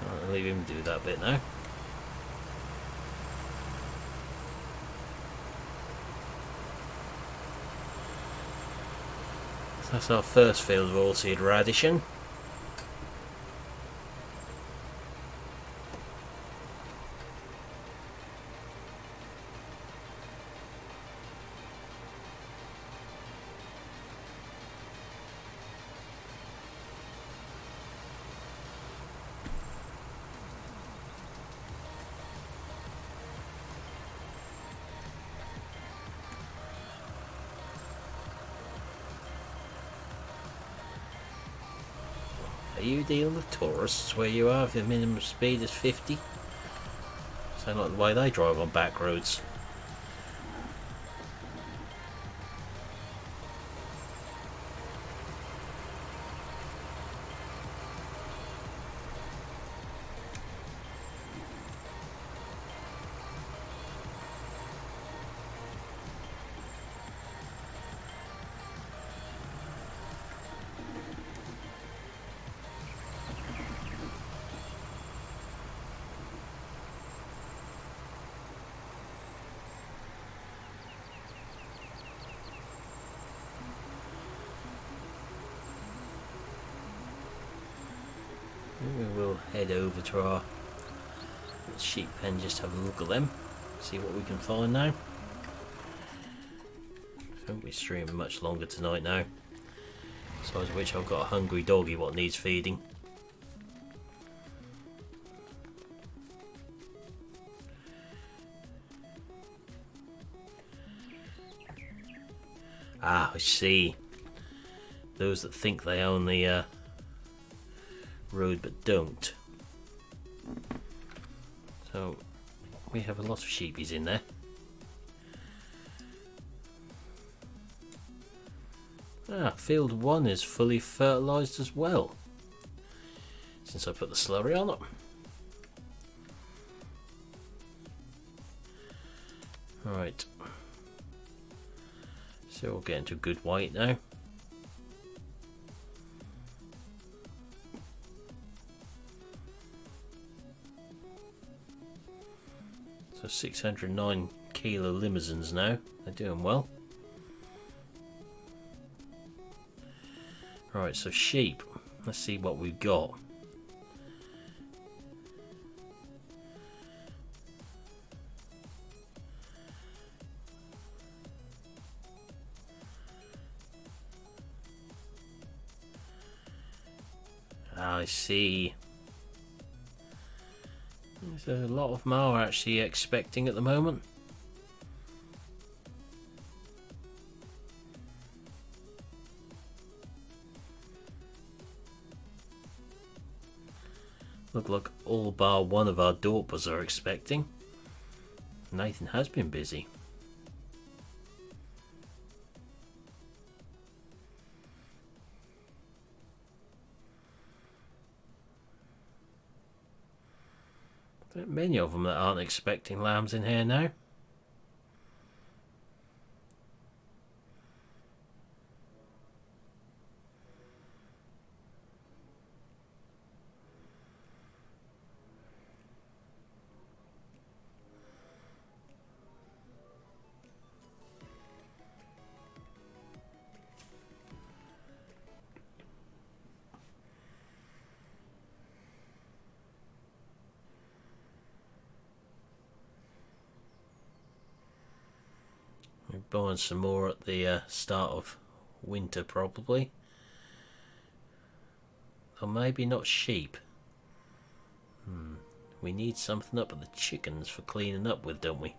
I'll leave him do that bit now. So that's our first field of oilseed radishing. Are you dealing with tourists where you are if the minimum speed is 50? Sound like the way they drive on back roads. We'll head over to our sheep pen, just have a look at them, see what we can find now. Won't be streaming much longer tonight now. Besides which, I've got a hungry doggy what needs feeding. Ah, I see. Those that think they own the road but don't. So we have a lot of sheepies in there. Ah, field 1 is fully fertilised as well, since I put the slurry on it. Right. So we're getting to good white now. So 609 kilo limousines now. They're doing well. Right, so sheep. Let's see what we've got. I see. There's a lot of them are actually expecting at the moment. Look like all bar one of our daughters are expecting. Nathan has been busy. There aren't many of them that aren't expecting lambs in here now. We're buying some more at the start of winter probably. Or maybe not sheep. We need something up at the chickens for cleaning up with, don't we?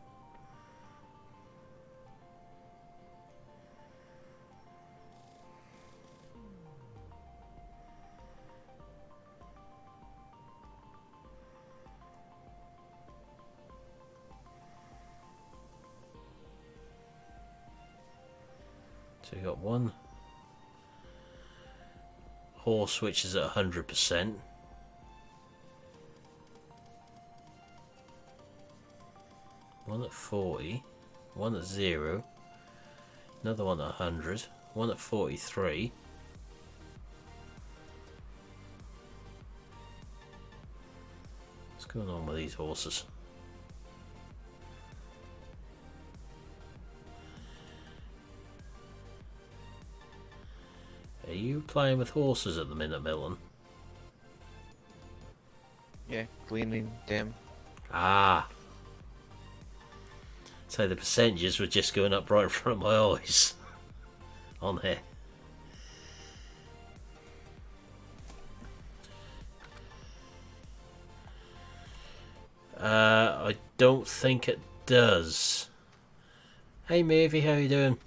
So we got one horse which is at 100%. One at 40, one at 0, another one at 100, one at 43. What's going on with these horses? Are you playing with horses at the minute, Milton? Yeah, cleaning them. Ah. So the percentages were just going up right in front of my eyes. On here. I don't think it does. Hey Mavie, how you doing?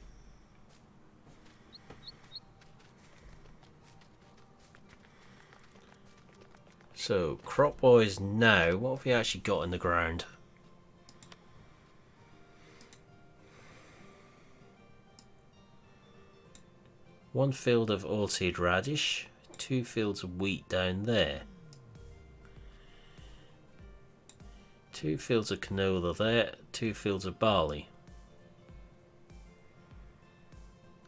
So, crop wise now, what have we actually got in the ground? One field of oilseed radish, 2 fields of wheat down there. 2 fields of canola there, 2 fields of barley.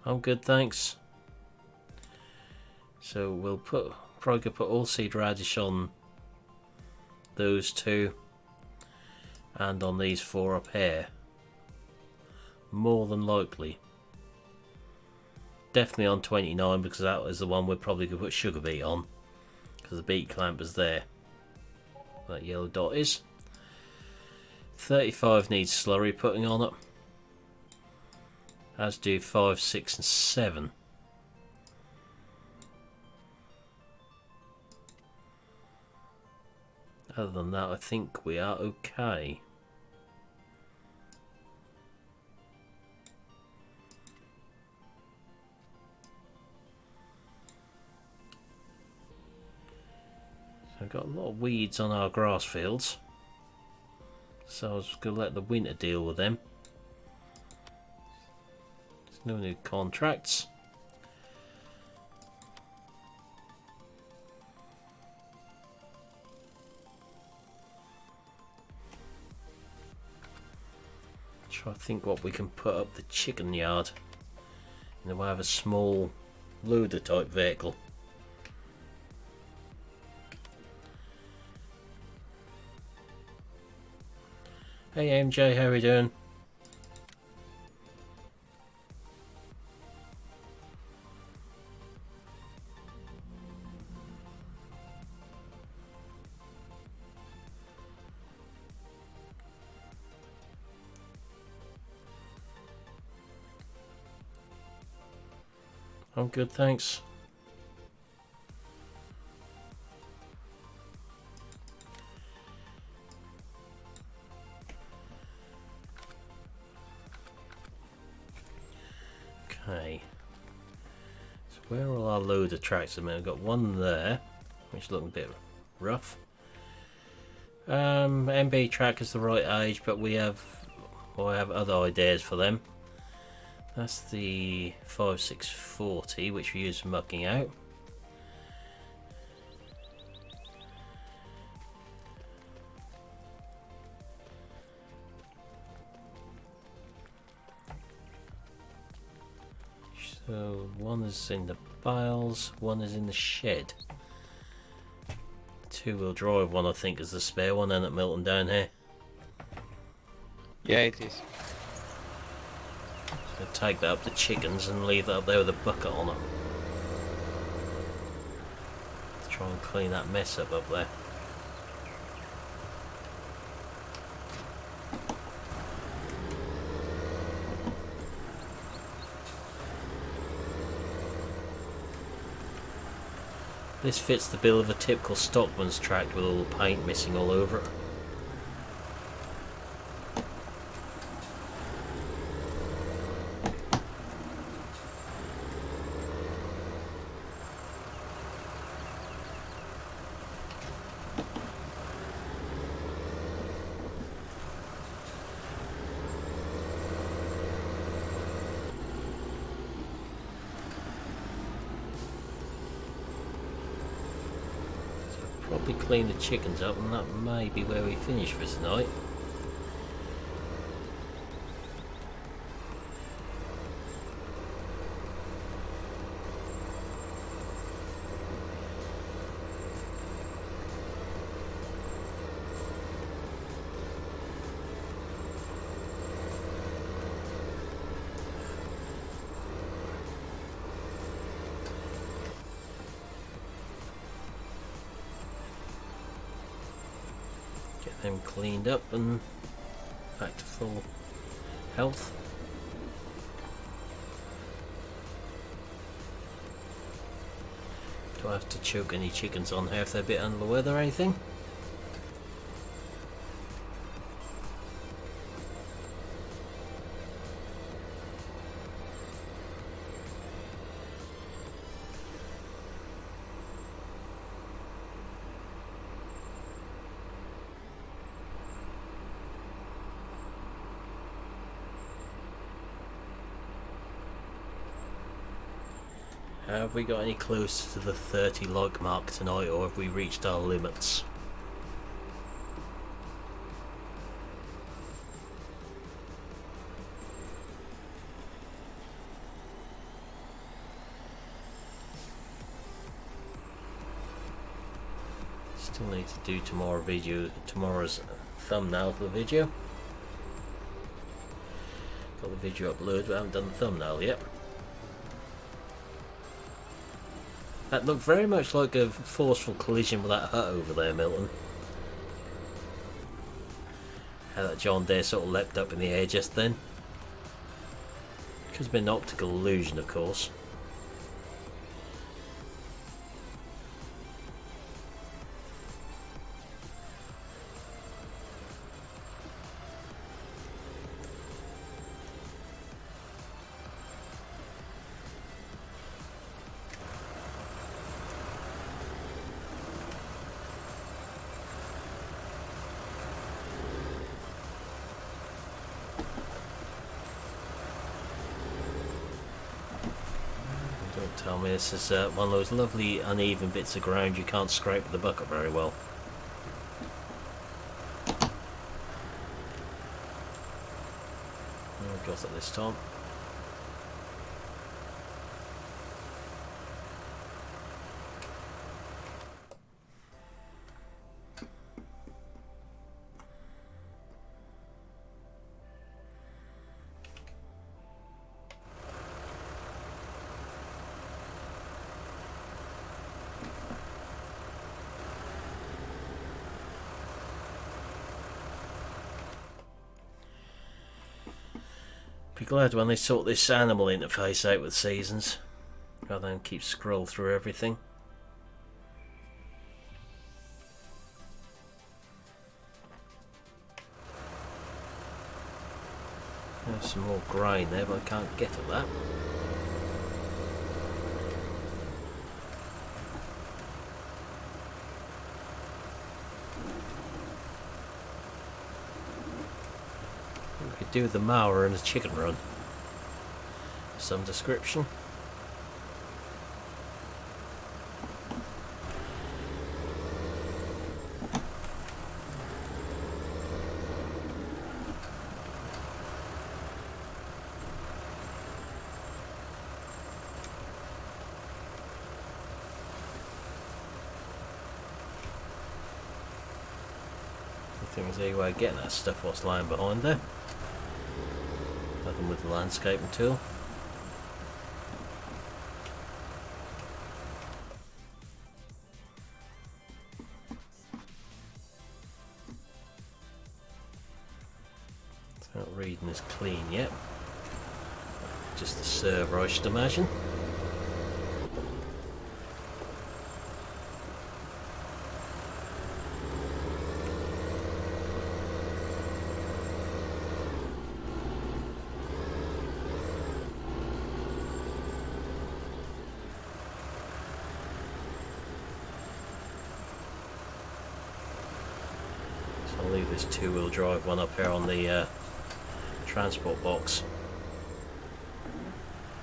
I'm good, thanks. So we'll probably put oilseed radish on those 2 and on these 4 up here. More than likely. Definitely on 29 because that is the one we're probably going to put sugar beet on because the beet clamp is there. That yellow dot is. 35 needs slurry putting on it, as do 5, 6 and 7. Other than that, I think we are okay. So I've got a lot of weeds on our grass fields, so I was going to let the winter deal with them. There's no new contracts. Try to think what we can put up the chicken yard in the way of a small loader type vehicle. Hey MJ, how are you doing? I'm good, thanks. Okay. So where are all our loader tracks? I mean, I've got one there, which is looking a bit rough. MB track is the right age, but I have other ideas for them. That's the 5640, which we use for mucking out. So one is in the piles, one is in the shed. Two-wheel drive one I think is the spare one, and at Milton down here. Yeah, it is. So take that up to chickens and leave that up there with a bucket on it. Let's try and clean that mess up there. This fits the bill of a typical stockman's track with all the paint missing all over it. Probably clean the chickens up, and that may be where we finish for tonight. Them cleaned up and back to full health. Do I have to choke any chickens on here if they're a bit under the weather or anything? Have we got any closer to the 30 like mark tonight, or have we reached our limits? Still need to do tomorrow's thumbnail for the video. Got the video uploaded, but I haven't done the thumbnail yet. That looked very much like a forceful collision with that hut over there, Milton. How that John Deere sort of leapt up in the air just then. Could have been an optical illusion, of course. Tell me this is one of those lovely uneven bits of ground you can't scrape with the bucket very well. next on. Be glad when they sort this animal interface out with seasons, rather than keep scroll through everything. There's some more grain there, but I can't get at that. Do the mower and the chicken run. Some description. I think there's any way of getting that stuff what's lying behind there. Nothing with the landscaping tool. It's not reading as clean yet. Just the server, I should imagine. I'll leave this two-wheel drive one up here on the transport box.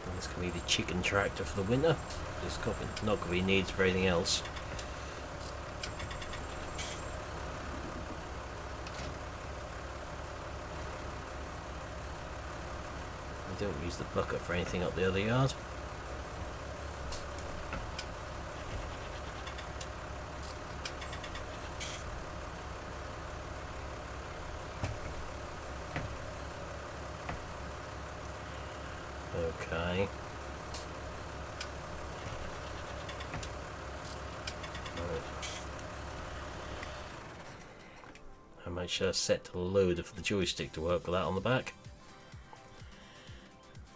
And this can be the chicken tractor for the winter. It's not going to be needs for anything else. I don't use the bucket for anything up the other yard. Okay. Right. I make sure I set to loader for the joystick to work with that on the back.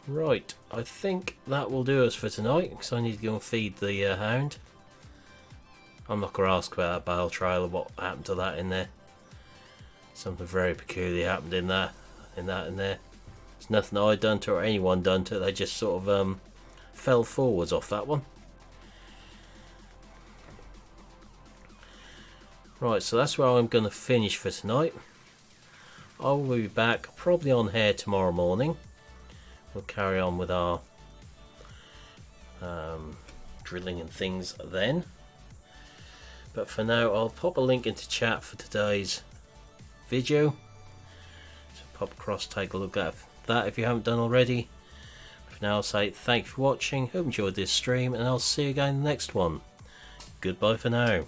Right, I think that will do us for tonight, because I need to go and feed the hound. I'm not going to ask about that bale trailer, what happened to that in there. Something very peculiar happened in there. There's nothing I done to it or anyone done to it, they just sort of fell forwards off that one. Right, so that's where I'm going to finish for tonight. I will be back probably on here tomorrow morning. We'll carry on with our drilling and things then. But for now, I'll pop a link into chat for today's video. So pop across, take a look at that if you haven't done already. For now, I'll say thank you for watching. Hope you enjoyed this stream, and I'll see you again in the next one. Goodbye for now.